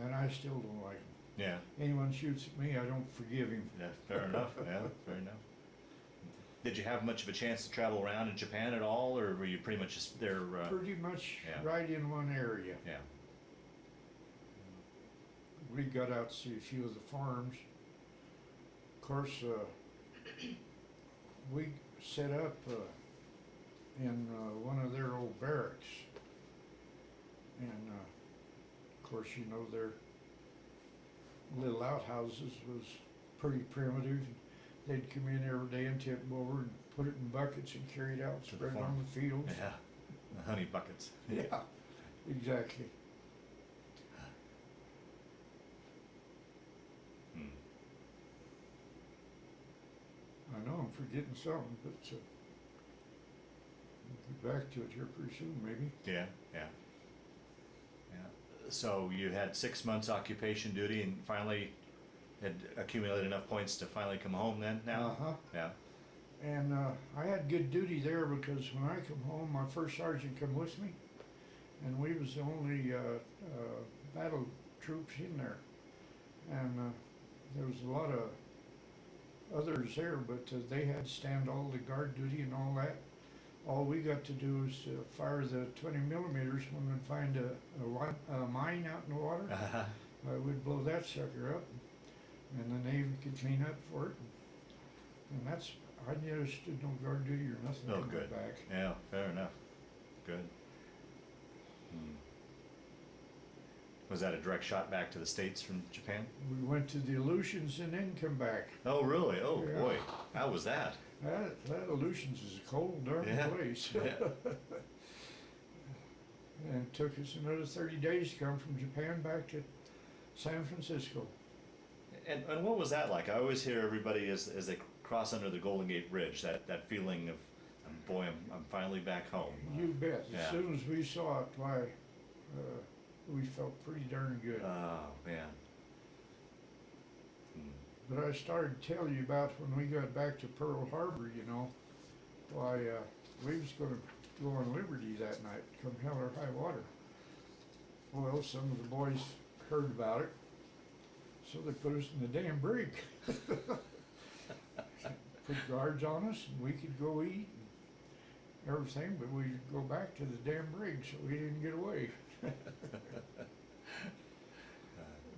and I still don't like them. Yeah. Anyone shoots at me, I don't forgive him. Yeah, fair enough. Yeah, fair enough. Did you have much of a chance to travel around in Japan at all, or were you pretty much just there? Pretty much yeah. right in one area. Yeah. We got out to see a few of the farms. Of course, we set up in one of their old barracks, and of course, you know, their little outhouses was pretty primitive. They'd come in every day and tip them over and put it in buckets and carry it out and spread it on the fields. Yeah, the honey buckets. Yeah, exactly. I know I'm forgetting something, but we'll get back to it here pretty soon, maybe. Yeah, yeah. Yeah. So you had 6 months occupation duty and finally had accumulated enough points to finally come home then now? Uh-huh. Yeah. And I had good duty there because when I come home, my first sergeant come with me, and we was the only battle troops in there. And there was a lot of others there, but they had to stand all the guard duty and all that. All we got to do was fire the 20 millimeters when we find a mine out in the water. Uh-huh. We'd blow that sucker up, and the Navy could clean up for it. And that's, I never stood no guard duty or nothing. Oh, coming good. Back. Yeah, fair enough. Good. Was that a direct shot back to the States from Japan? We went to the Aleutians and then come back. Oh, really? Oh, Yeah. boy. How was that? That Aleutians is a cold darn Yeah. place. Yeah. And it took us another 30 days to come from Japan back to San Francisco. And what was that like? I always hear everybody as they cross under the Golden Gate Bridge, that feeling of, boy, I'm finally back home. You bet. Yeah. As soon as we saw it, why, we felt pretty darn good. Oh, man. But I started to tell you about when we got back to Pearl Harbor, you know, why, we was gonna go on Liberty that night, come hell or high water. Well, some of the boys heard about it, so they put us in the damn brig. Put guards on us, and we could go eat and everything, but we'd go back to the damn brig, so we didn't get away.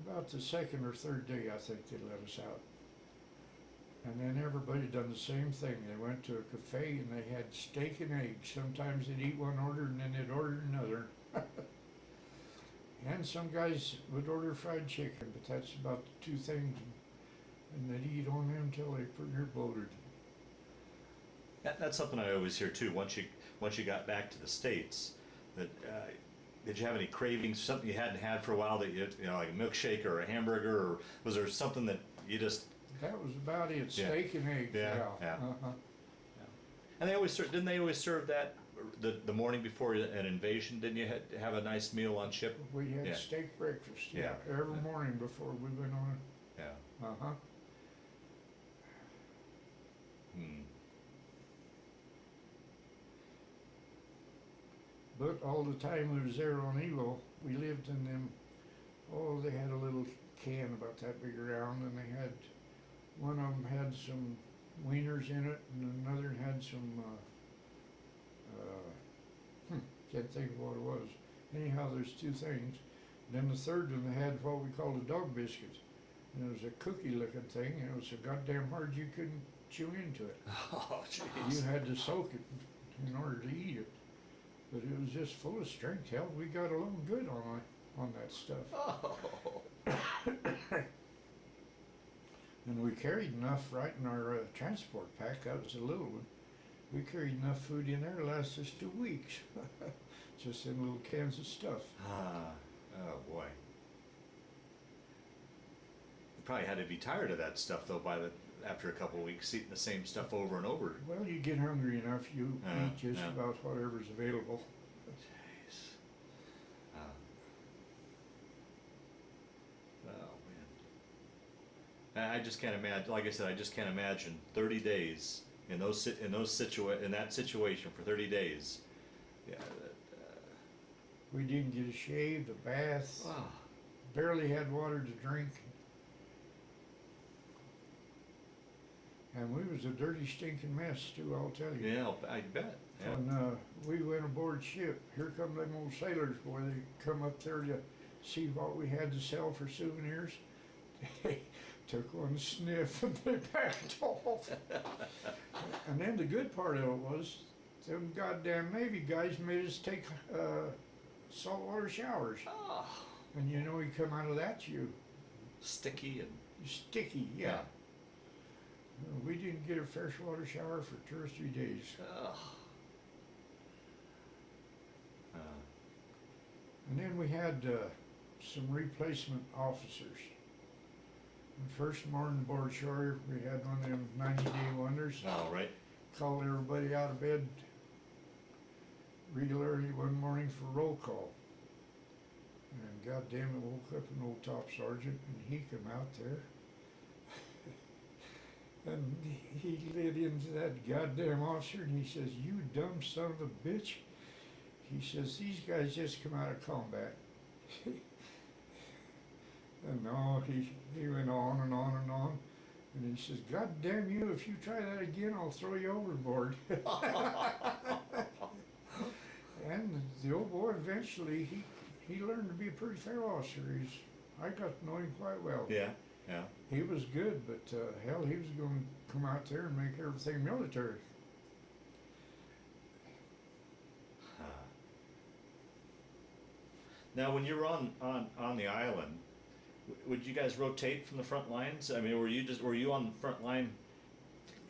About the second or third day, I think they let us out. And then everybody done the same thing. They went to a cafe and they had steak and eggs. Sometimes they'd eat one order and then they'd order another. And some guys would order fried chicken, but that's about the two things. And they'd eat on them till they pretty near bloated. That's something I always hear too. Once you got back to the States, that did you have any cravings? Something you hadn't had for a while that you know, like a milkshake or a hamburger, or was there something that you just? That was about it. Yeah. Steak and eggs. Yeah, Yeah. yeah. Uh-huh. And they always didn't they always serve that the morning before an invasion? Didn't you have a nice meal on ship? We had Yeah. steak breakfast. Yeah. Every morning before we went on it. Yeah. Uh-huh. Hmm. But all the time we was there on Iwo, we lived in them, oh, they had a little can about that big around, and they had, one of them had some wieners in it, and another had some, can't think of what it was. Anyhow, there's two things. Then the third one, they had what we called a dog biscuit. And it was a cookie looking thing, and it was so goddamn hard you couldn't chew into it. Oh, jeez. You had to soak it in order to eat it. But it was just full of strength. Hell, we got along good on that stuff. Oh. And we carried enough right in our transport pack. That was a little one. We carried enough food in there to last us 2 weeks. Just in little cans of stuff. Ah. Oh boy. You probably had to be tired of that stuff though after a couple of weeks eating the same stuff over and over. Well, you get hungry enough, you eat just yeah. about whatever's available. Jeez. Oh man. I just can't imagine. Like I said, I just can't imagine 30 days in that situation for 30 days. Yeah. We didn't get a shave, a bath, Oh. barely had water to drink. And we was a dirty, stinking mess too, I'll tell you. Yeah, I bet. Yeah. When we went aboard ship, here come them old sailors, boy, they come up there to see what we had to sell for souvenirs. They took one sniff and they backed off. And then the good part of it was, them goddamn Navy guys made us take saltwater showers. Oh. And you know, you come out of that, you Sticky and. sticky, yeah. We didn't get a freshwater shower for 2 or 3 days. Oh. And then we had some replacement officers. The first morning aboard shore, we had one of them 90-day wonders. Oh, right. Called everybody out of bed real early one morning for roll call. And goddamn it, woke up an old top sergeant, and he come out there. And he lit into that goddamn officer, and he says, "You dumb son of a bitch." He says, "These guys just come out of combat." And no, he went on and on and on. And he says, "God damn you, if you try that again, I'll throw you overboard." And the old boy eventually, he learned to be a pretty fair officer. I got to know him quite well. Yeah, yeah. He was good, but hell, he was going to come out there and make everything military. Now, when you were on the island, would you guys rotate from the front lines? I mean, were you on the front line?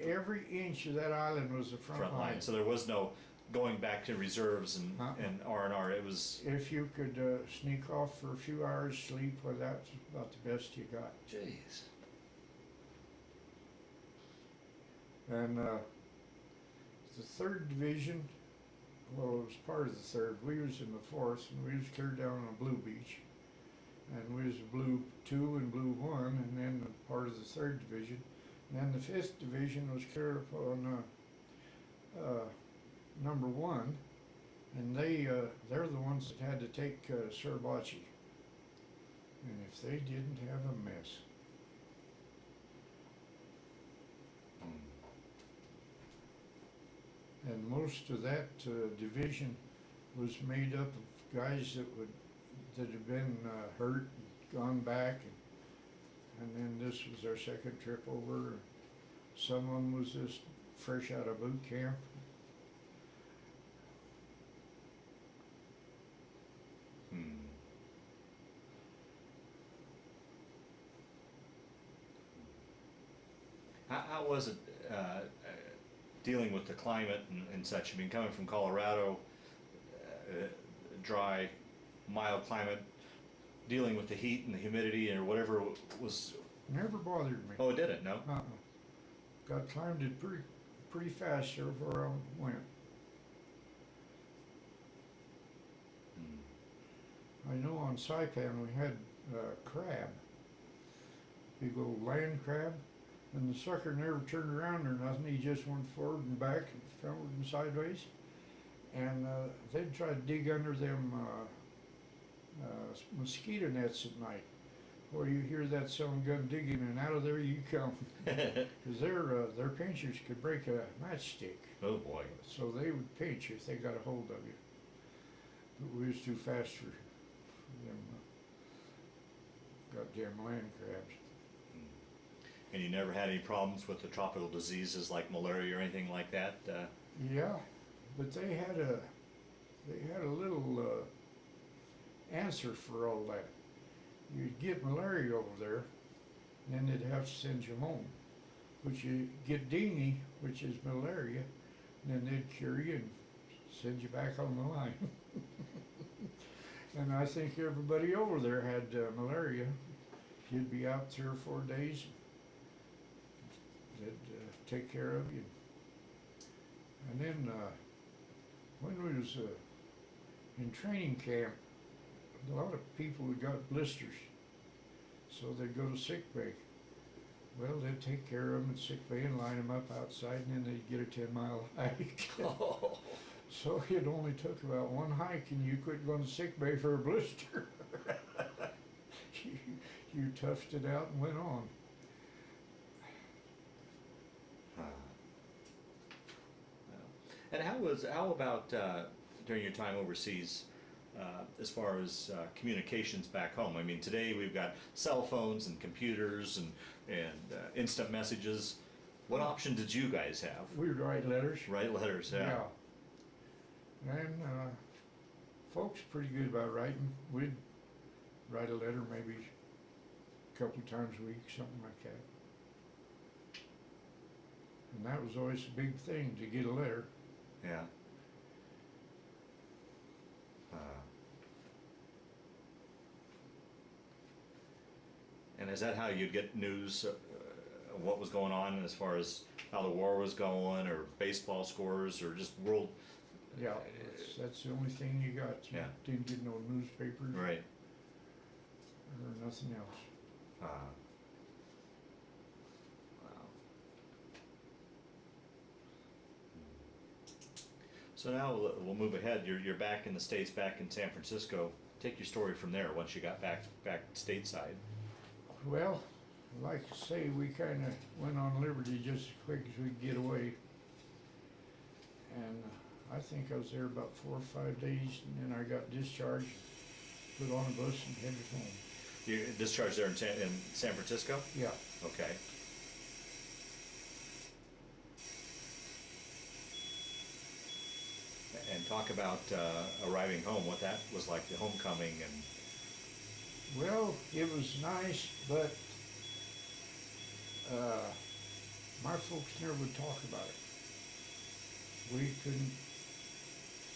Every inch of that island was the front line. So there was no going back to reserves and R&R. It was. If you could sneak off for a few hours sleep, well, that's about the best you got. Jeez. And the 3rd Division, well, it was part of the 3rd. We was in the 4th, and we was clear down on Blue Beach. And we was Blue 2 and Blue 1, and then part of the 3rd Division. And then the 5th Division was clear up on number 1, and they're the ones that had to take Suribachi. And if they didn't have a mess. And most of that division was made up of guys that had been hurt, gone back, and then this was their 2nd trip over. Someone was just fresh out of boot camp. How was it dealing with the climate and such? I mean, coming from Colorado, dry, mild climate, dealing with the heat and the humidity or whatever was. Never bothered me. Oh, it didn't? No. Got climbed it pretty fast everywhere I went. I know on Saipan we had crab, big old land crab, and the sucker never turned around or nothing. He just went forward and back, and forward and sideways, and they'd try to dig under them mosquito nets at night. Or you hear that sound gun digging, and out of there you come, because their pinchers could break a matchstick. Oh boy! So they would pinch if they got a hold of you. But we was too fast for them goddamn land crabs. And you never had any problems with the tropical diseases like malaria or anything like that? Yeah, but they had a little answer for all that. You'd get malaria over there, and then they'd have to send you home. But you get dengue, which is malaria, and then they'd cure you and send you back on the line. And I think everybody over there had malaria. You'd be out 3 or 4 days. They'd take care of you. And then when we was in training camp, a lot of people had got blisters, so they'd go to sick bay. Well, they'd take care of them in sick bay and line them up outside, and then they'd get a 10-mile hike. Oh. So it only took about one hike, and you quit going to sick bay for a blister. you toughed it out and went on. And how about during your time overseas? As far as communications back home, I mean, today we've got cell phones and computers and instant messages. What option did you guys have? We'd write letters. Write letters, yeah. And folks pretty good about writing. We'd write a letter maybe a couple times a week, something like that. And that was always a big thing, to get a letter. Yeah. And is that how you'd get news of what was going on as far as how the war was going, or baseball scores, or just world? Yeah, that's the only thing you got. You didn't get no newspapers. Right. Or nothing else. Wow. So now we'll move ahead. You're back in the States, back in San Francisco. Take your story from there once you got back stateside. Well, like I say, we kind of went on liberty just as quick as we could get away. And I think I was there about 4 or 5 days, and then I got discharged, put on a bus, and headed home. You discharged there in San Francisco? Yeah. Okay. And talk about arriving home, what that was like, the homecoming. And well, it was nice, but my folks never would talk about it. We couldn't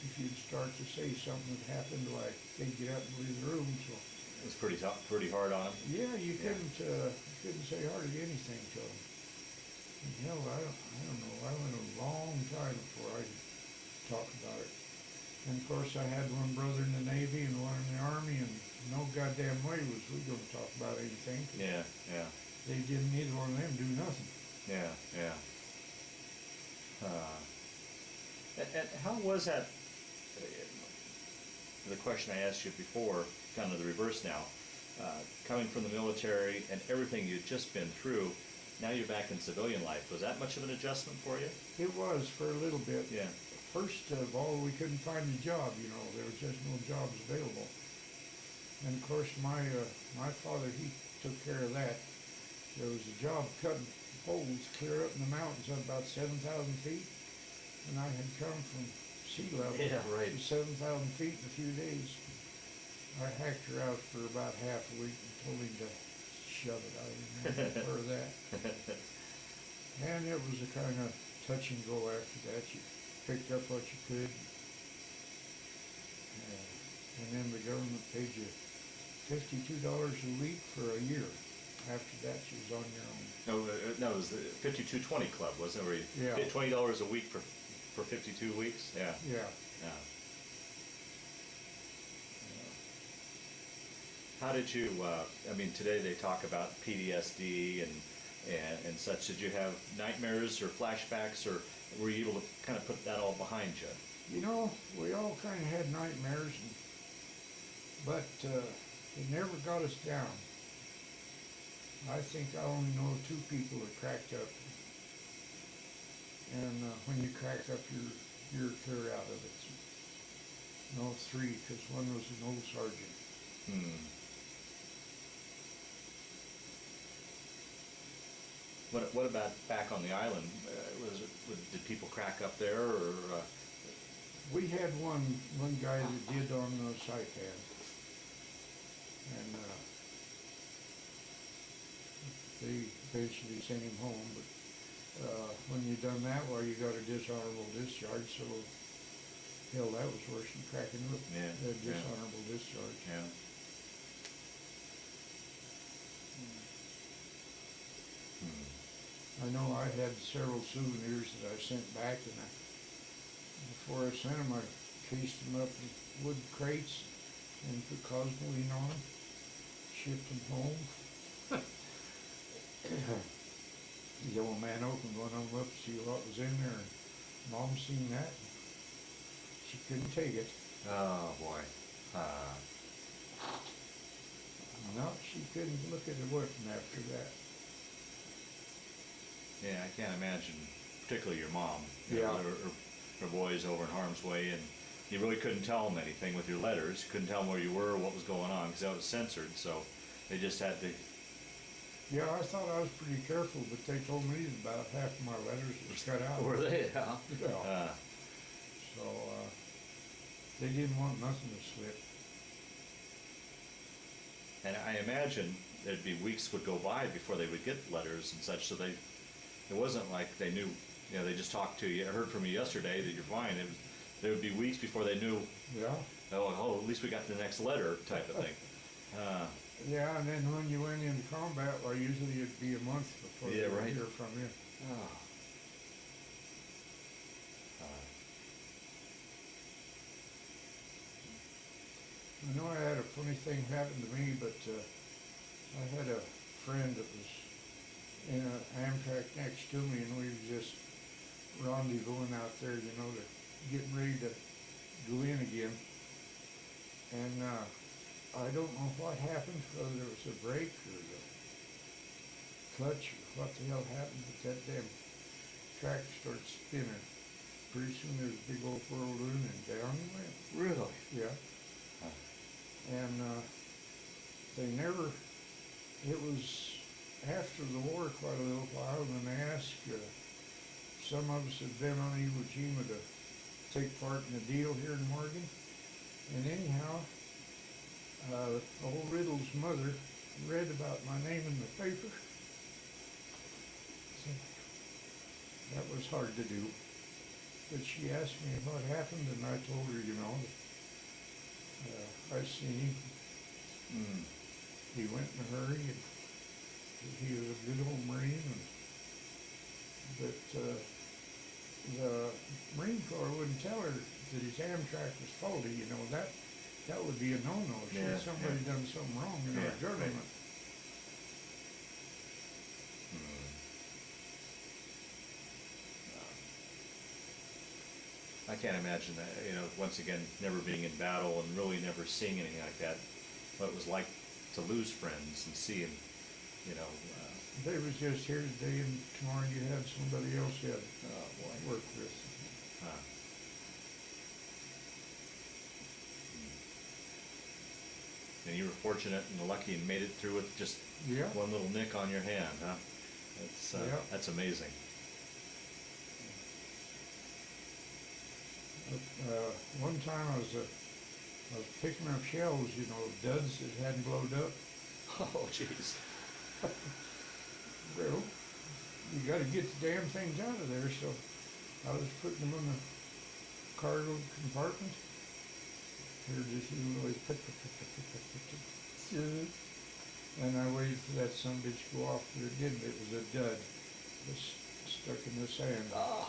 if you'd start to say something that happened, like they'd get up and leave the room. So It was pretty tough, pretty hard on him. yeah, you Yeah. couldn't say hardly anything to them. And hell, I don't know. I went a long time before I could talk about it. And of course, I had one brother in the Navy and one in the Army, and no goddamn way was we going to talk about anything. 'Cause Yeah, yeah, they didn't, neither one of them do nothing. yeah, yeah. And how was that? The question I asked you before, kind of the reverse now. Coming from the military and everything you'd just been through, now you're back in civilian life. Was that much of an adjustment for you? It was for a little bit. Yeah. First of all, we couldn't find a job, you know, there was just no jobs available. And of course, my father, he took care of that. There was a job cutting holes clear up in the mountains at about 7,000 feet. And I had come from sea level Yeah, right. to 7,000 feet in a few days. I hacked her out for about half a week and told him to shove it. I didn't prefer that. And it was a kind of touch and go after that. You picked up what you could. And then the government paid you $52 a week for a year. After that, you was on your own. No, it was the 5220 Club, wasn't it? Where you Yeah. get $20 a week for 52 weeks? Yeah. Yeah. Yeah. How did you, I mean, today they talk about PTSD and such. Did you have nightmares or flashbacks, or were you able to kind of put that all behind you? You know, we all kind of had nightmares, but it never got us down. I think I only know 2 people that cracked up. And when you crack up, you're clear out of it. No, 3, because one was an old sergeant. Hmm. What about back on the island? Did people crack up there, or? We had one guy that did on Saipan. And they basically sent him home, but when you done that, well, you got a dishonorable discharge, so hell, that was worse than cracking up. Yeah, A yeah. dishonorable discharge. Yeah. I know I had several souvenirs that I sent back, and before I sent them, I cased them up in wood crates and put cosmoline on them, shipped them home. The old man opened one of them up to see what was in there, and Mom seen that. She couldn't take it. Oh boy. No, she couldn't look at the weapon after that. Yeah, I can't imagine, particularly your mom. Yeah. Her boys over in harm's way, and you really couldn't tell them anything with your letters. You couldn't tell them where you were or what was going on, because that was censored, so they just had to... Yeah, I thought I was pretty careful, but they told me that about half of my letters was cut out. Were they? Yeah. Yeah. So, they didn't want nothing to slip. And I imagine there'd be weeks would go by before they would get letters and such, so it wasn't like they knew, you know, they just talked to you. I heard from you yesterday that you're fine. There would be weeks before they knew, Yeah. oh, at least we got the next letter type of thing. Yeah, and then when you went into combat, well, usually it'd be a month before Yeah, they would right. hear from you. I know I had a funny thing happen to me, but I had a friend that was in an Amtrak next to me, and we were just rendezvousing out there, you know, getting ready to go in again. And I don't know what happened, whether there was a break or the clutch or what the hell happened, but that damn tractor started spinning. Pretty soon there was a big old whirlwind and down he went. Really? Yeah. And they never, it was after the war quite a little while, and they asked some of us had been on Iwo Jima to take part in a deal here in Morgan. And anyhow, old Riddle's mother read about my name in the paper. So that was hard to do. but she asked me what happened, and I told her, you know, I seen him. Mm. He went in a hurry, and he was a good old Marine, but the Marine Corps wouldn't tell her that his Amtrak was faulty, you know, that would be a no-no. Yeah, Somebody done something wrong in our Yeah, government. right. Mm. I can't imagine that, you know, once again, never being in battle and really never seeing anything like that, what it was like to lose friends and see him, you know. They was just here today, and tomorrow you had somebody else you had Oh, boy. work with. Huh. And you were fortunate and lucky and made it through with just Yeah. one little nick on your hand, huh? Yeah. That's amazing. One time I was picking up shells, you know, duds that hadn't blowed up. Oh, jeez. Well, you gotta get the damn things out of there, so I was putting them in the cargo compartment. Here's this little noise, and I waited for that son bitch to go off, but it didn't. It was a dud. It was stuck in the sand. Oh.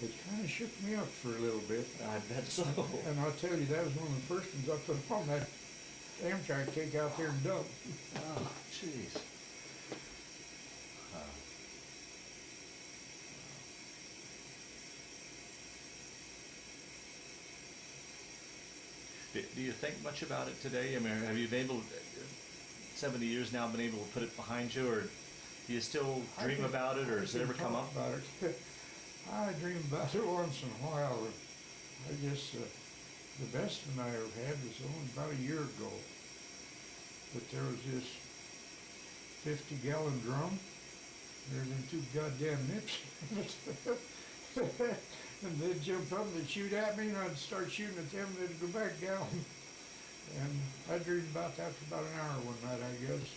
It kind of shook me up for a little bit. I bet so. And I'll tell you, that was one of the first ones I put on that Amtrak take out there and dump. Oh, jeez. Do you think much about it today? I mean, have you been able, 70 years now, been able to put it behind you, or do you still dream about it, or does it ever come up? About it. I dream about it once in a while. I guess the best one I ever had was only about a year ago. But there was this 50-gallon drum. There's them two goddamn nips in it. And they'd jump up and they'd shoot at me, and I'd start shooting at them, and they'd go back down. And I dreamed about that for about an hour one night, I guess.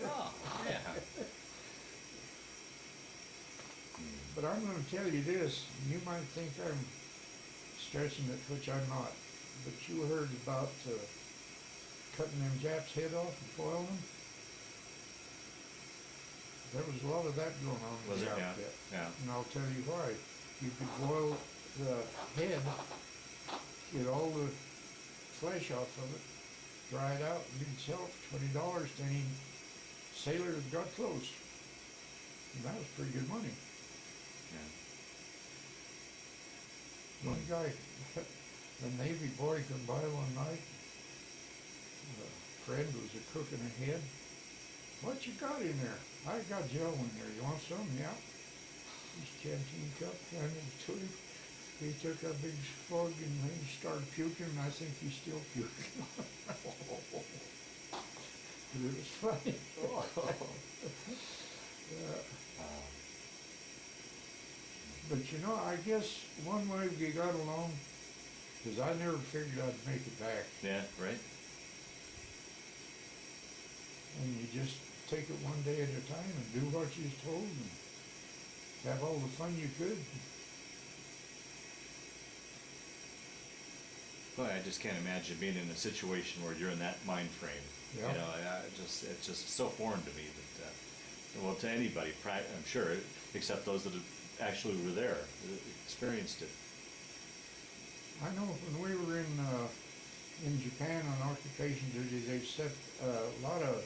Oh, yeah. But I'm going to tell you this, you might think I'm stretching it, which I'm not, but you heard about cutting them Japs' head off and boiling them? There was a lot of that going on in Was the it? Yeah, outfit. yeah. And I'll tell you why. You could boil the head, get all the flesh off of it, dry it out, and you can sell it for $20 to any sailor that got close. And that was pretty good money. Yeah. One guy, a Navy boy come by one night. A friend was cooking a head. What you got in there? I got jello in there. You want some? Yeah. His canteen cup handed it to him. He took a big slug and then he started puking, and I think he's still puking. But it was funny. But you know, I guess one way we got along, because I never figured I'd make it back. Yeah, right? And you just take it one day at a time and do what you're told and have all the fun you could. Boy, I just can't imagine being in a situation where you're in that mind frame. Yeah. You know, it's just so foreign to me that, well, to anybody, I'm sure, except those that actually were there, experienced it. I know when we were in Japan on occupation duty, they set a lot of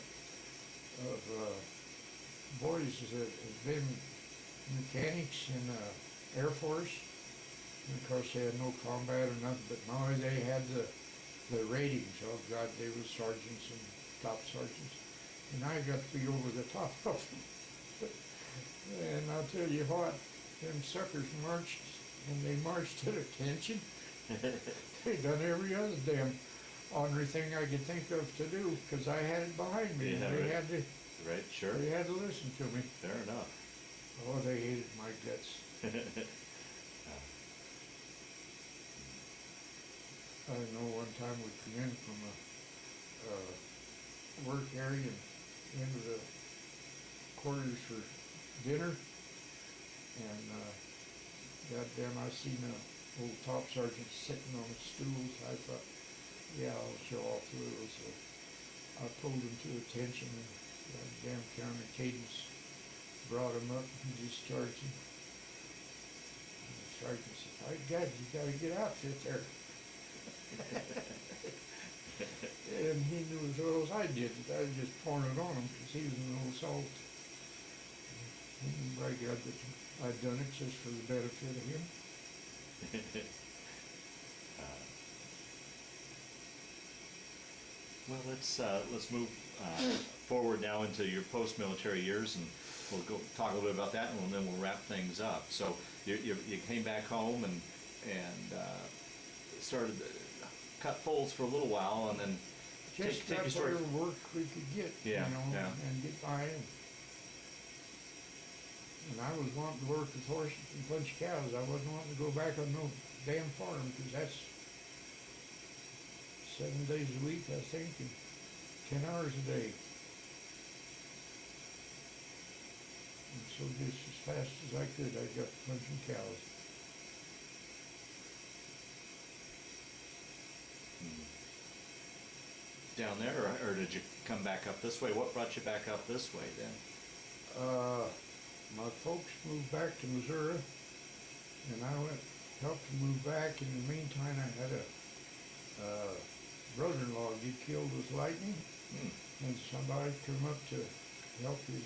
boys that had been mechanics in the Air Force. And of course, they had no combat or nothing, but now they had the ratings. Oh God, they were sergeants and top sergeants. And I got to be over the top of them. And I'll tell you what, them suckers marched, and they marched at attention. They done every other damn ornery thing I could think of to do, because I had it behind me. Yeah, And they right. had to, Right, sure. they had to listen to me. Fair enough. Oh, they hated my guts. I know one time we come in from a work area and into the quarters for dinner, and goddamn, I seen a old top sergeant sitting on a stool. So I thought, yeah, I'll show off a little. So I pulled him to attention, and goddamn County Cadence brought him up and discharged him. And the sergeant said, "My God, you gotta get outfit there." And he knew as well as I did that I was just pouring it on him because he was an old salt. And by God, that I'd done it just for the benefit of him. Well, let's move forward now into your post-military years, and we'll go talk a little bit about that, and then we'll wrap things up. So you came back home and started cut poles for a little while, and then Just take got your story. whatever work we could get, Yeah, you know, yeah. and get by. And I was wanting to work with horses and punch cows. I wasn't wanting to go back on no damn farm because that's 7 days a week, I think, and 10 hours a day. And so just as fast as I could, I got punching cows. Down there, or did you come back up this way? What brought you back up this way then? My folks moved back to Missouri, and I helped them move back. In the meantime, I had a brother-in-law get killed with lightning, and somebody come up to help his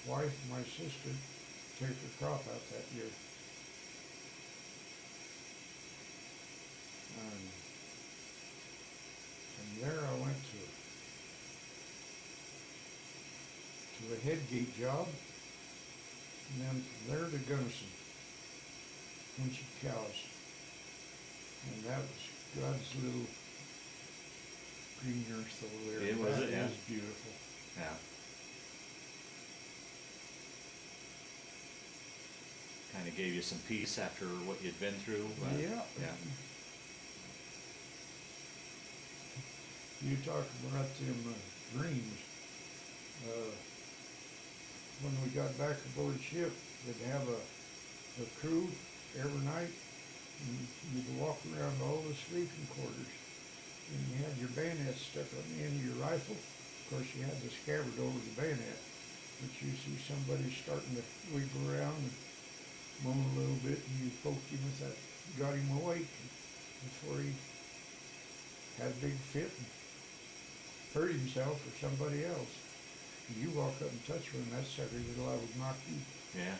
wife and my sister take her crop out that year. And from there I went to a head gate job, and then from there to Gunnison, punching cows. And that was God's little green earth over there. Yeah, was it? Yeah. It was beautiful. Yeah. Kind of gave you some peace after what you'd been through. Yeah. Yeah. You talk about them dreams. When we got back aboard ship, they'd have a crew every night, and you'd walk around all the sleeping quarters, and you had your bayonet stuck on the end of your rifle. Of course, you had the scabbard over the bayonet, but you see somebody starting to wiggle around and moan a little bit, and you poked him with that, got him awake before he had a big fit and hurt himself or somebody else. You walk up and touch one, that sucker is liable to knock you Yeah.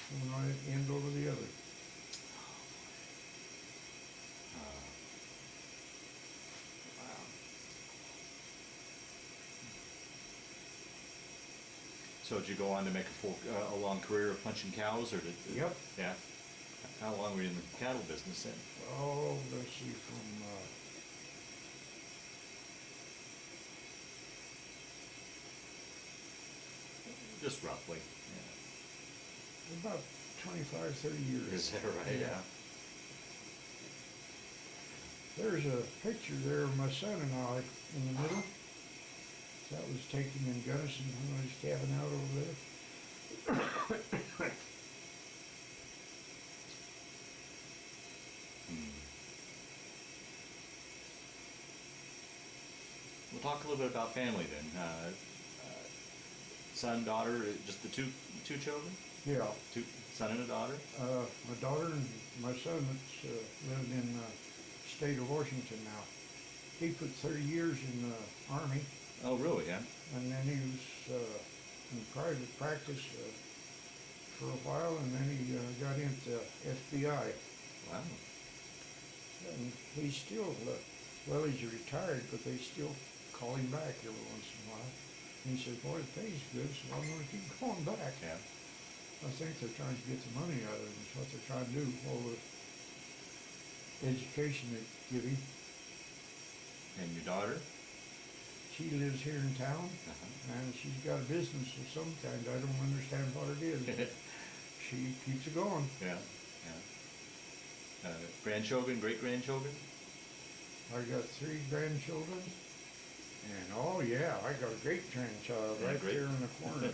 from one end over the other. Wow. So did you go on to make a long career of punching cows, or did? Yep. Yeah. How long were you in the cattle business then? Oh, let's see, from Just roughly. about 25, 30 years. Is that right? Yeah. There's a picture there of my son and I in the middle. That was taken in Gunnison when I was camping out over there. We'll talk a little bit about family then. Son, daughter, just the two children? Yeah. Two, son and a daughter? My daughter and my son that's living in the state of Washington now. He put 30 years in the Army, Oh, really? Yeah. and then he was in private practice for a while, and then he got into FBI. Wow. And he's still, well, he's retired, but they still call him back every once in a while. And he says, boy, it pays good, so I'm going to keep going back. Yeah. I think they're trying to get the money out of him, is what they're trying to do, all the education they give him. And your daughter? She lives here in town, and she's got a business of some kind. I don't understand what it is. She keeps it going. Yeah. Grandchildren, great-grandchildren? I got 3 grandchildren And oh yeah, I got a great-grandchild Yeah, right great. there in the corner.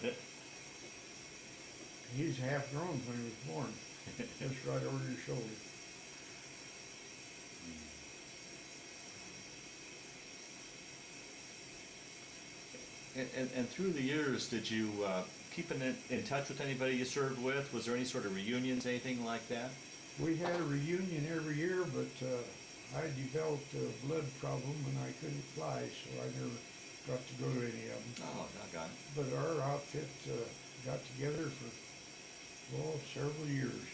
He's half grown when he was born, just right over your shoulder. And through the years, did you keep in touch with anybody you served with? Was there any sort of reunions, anything like that? We had a reunion every year, but I developed a blood problem and I couldn't fly, so I never got to go to any of them. Oh, doggone. But our outfit got together for, well, several years.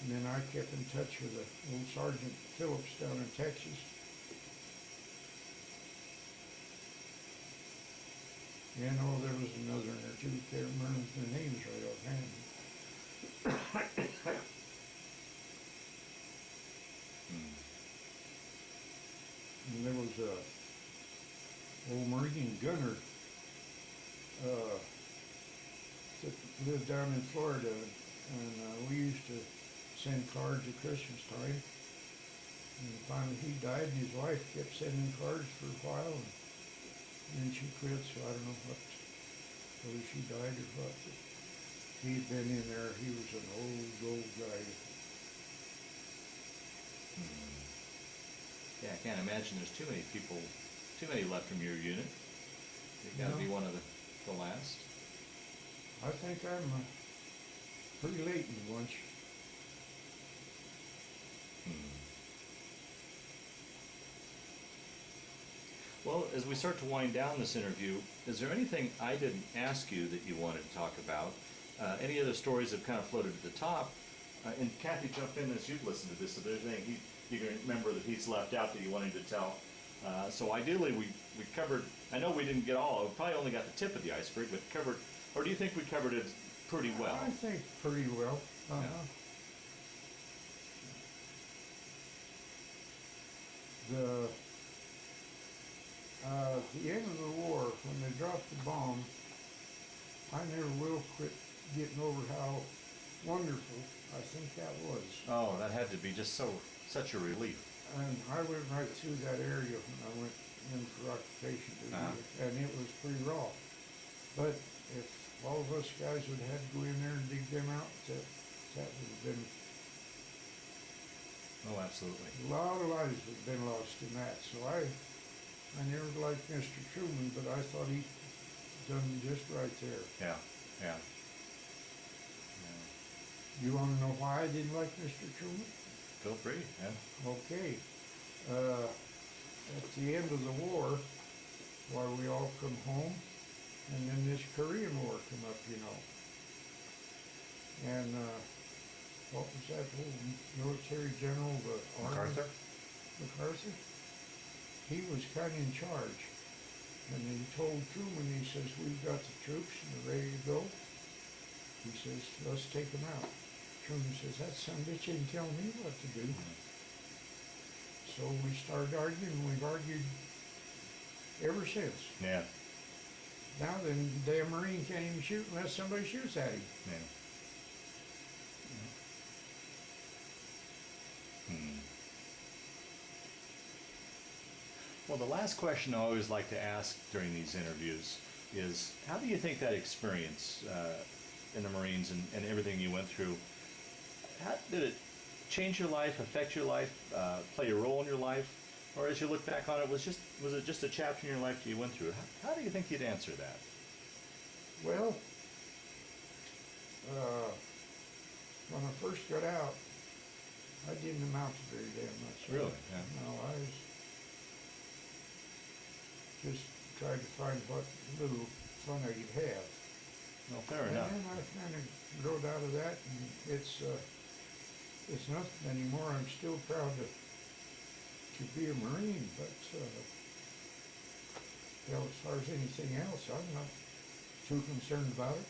And then I kept in touch with old Sergeant Phyllis down in Texas. You know, there was another one or two, can't remember their names right offhand. And there was a old Marine gunner that lived down in Florida, and we used to send cards at Christmas time. And finally he died, and his wife kept sending cards for a while, and then she quit, so I don't know whether she died or what. But he'd been in there. He was an old guy. Yeah, I can't imagine there's too many people, too many left from your unit. You've got to No. be one of the last. I think I'm pretty late in the bunch. Well, as we start to wind down this interview, is there anything I didn't ask you that you wanted to talk about? Any other stories that kind of floated to the top? And Kathy, jump in as you've listened to this. If there's anything you can remember that he's left out that you wanted to tell. So ideally, we covered, I know we didn't get all, we probably only got the tip of the iceberg, but covered, or do you think we covered it pretty well? I think pretty well. Uh-huh. Yeah. At the end of the war, when they dropped the bomb, I never will quit getting over how wonderful I think that was. Oh, that had to be just such a relief. And I went right through that area when I went in for occupation duty, and it was pretty raw. But if all of us guys would have had to go in there and dig them out, that would have been, Oh, absolutely. a lot of lives would have been lost in that. So I never liked Mr. Truman, but I thought he done just right there. Yeah. You want to know why I didn't like Mr. Truman? Feel free, yeah. Okay. At the end of the war, why we all come home, and then this Korean War come up, you know. And what was that old military general, the Army? MacArthur? He was kind of in charge. And he told Truman, he says, we've got the troops and they're ready to go. He says, let's take them out. Truman says, that son of a bitch didn't tell me what to do. So we started arguing, and we've argued ever since. Yeah. Now then, the damn Marine can't even shoot unless somebody shoots at him. Yeah. Well, the last question I always like to ask during these interviews is, how do you think that experience in the Marines and everything you went through, how did it change your life, affect your life, play a role in your life? Or as you look back on it, was it just a chapter in your life that you went through? How do you think you'd answer that? Well, when I first got out, I didn't amount to very damn much. Really? Yeah. No, I was just tried to find what little fun I could have. Well, fair And enough. then I kind of growed out of that, and it's nothing anymore. I'm still proud to be a Marine, but as far as anything else, I'm not too concerned about it.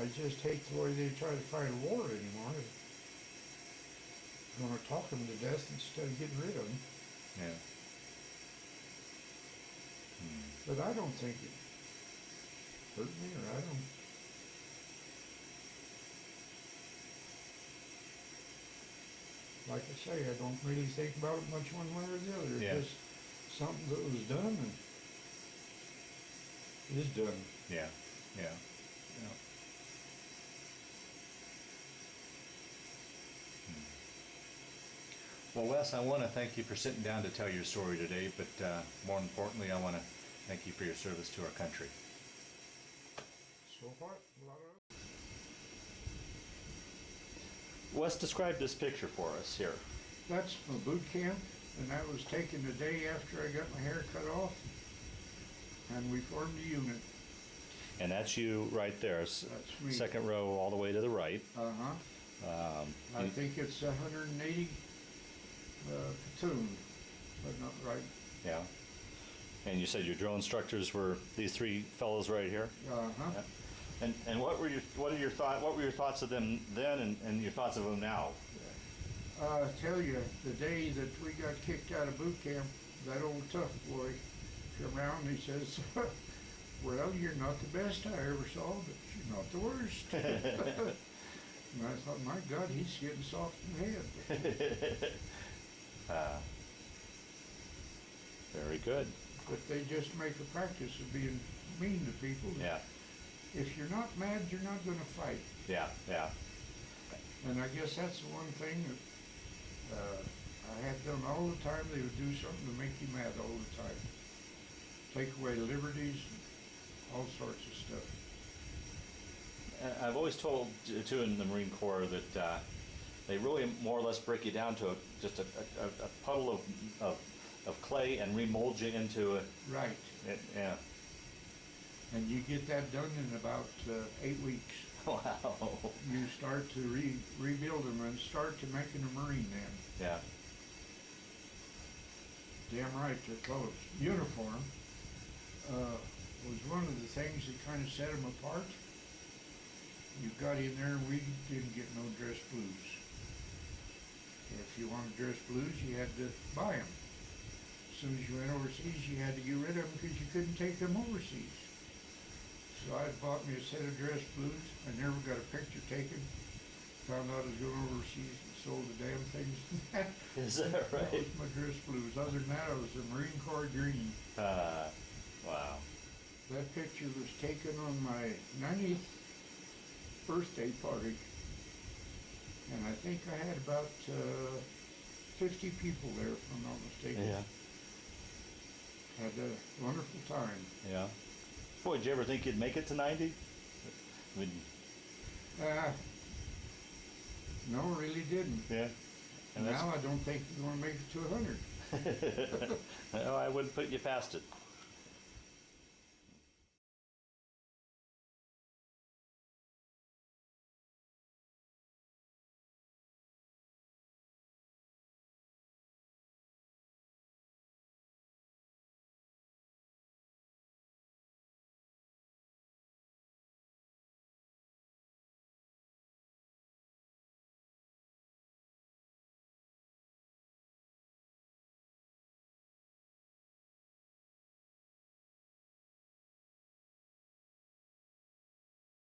I just hate the way they try to fight a war anymore. They're going to talk them to death instead of getting rid of them. Yeah. But I don't think it hurt me, or I don't. Like I say, I don't really think about it much one way or the other. Yeah. It's just something that was done, and is done. Yeah, yeah. Well, Wes, I want to thank you for sitting down to tell your story today, but more importantly, I want to thank you for your service to our country. So what? A lot of Wes, describe this picture for us here. That's my boot camp, and that was taken the day after I got my hair cut off, and we formed a unit. And that's you right there, That's me. second row all the way to the right. I think it's 180 platoon, but not right. Yeah. And you said your drill instructors were these three fellows right here. Uh-huh. And what were your thoughts of them then, and your thoughts of them now? I tell you, the day that we got kicked out of boot camp, that old tough boy come around and he says, well, you're not the best I ever saw, but you're not the worst. And I thought, my God, he's getting soft in the head. Very good. But they just make a practice of being mean to people. Yeah, If you're not mad, you're not going to fight. yeah, yeah. And I guess that's the one thing that I had done all the time. They would do something to make you mad all the time. Take away liberties, all sorts of stuff. I've always told, too, in the Marine Corps that they really more or less break you down to just a puddle of clay and remold you into Right. it. Yeah. And you get that done in about 8 weeks. Wow. You start to rebuild them and start to making a Marine then. Yeah. Damn right, their clothes. Uniform was one of the things that kind of set them apart. You got in there and we didn't get no dress blues. If you wanted dress blues, you had to buy them. As soon as you went overseas, you had to get rid of them because you couldn't take them overseas. So I bought me a set of dress blues. I never got a picture taken. Found out I was going overseas and sold the damn things. Is that right? That was my dress blues. Other than that, I was a Marine Corps green. Wow. That picture was taken on my 90th birthday party. And I think I had about 50 people there, if I'm not mistaken. Yeah. Had a wonderful time. Yeah. Boy, did you ever think you'd make it to 90? I mean, No, really didn't. yeah. And Now I don't think you're going to make it to 100. no, I wouldn't put you past it.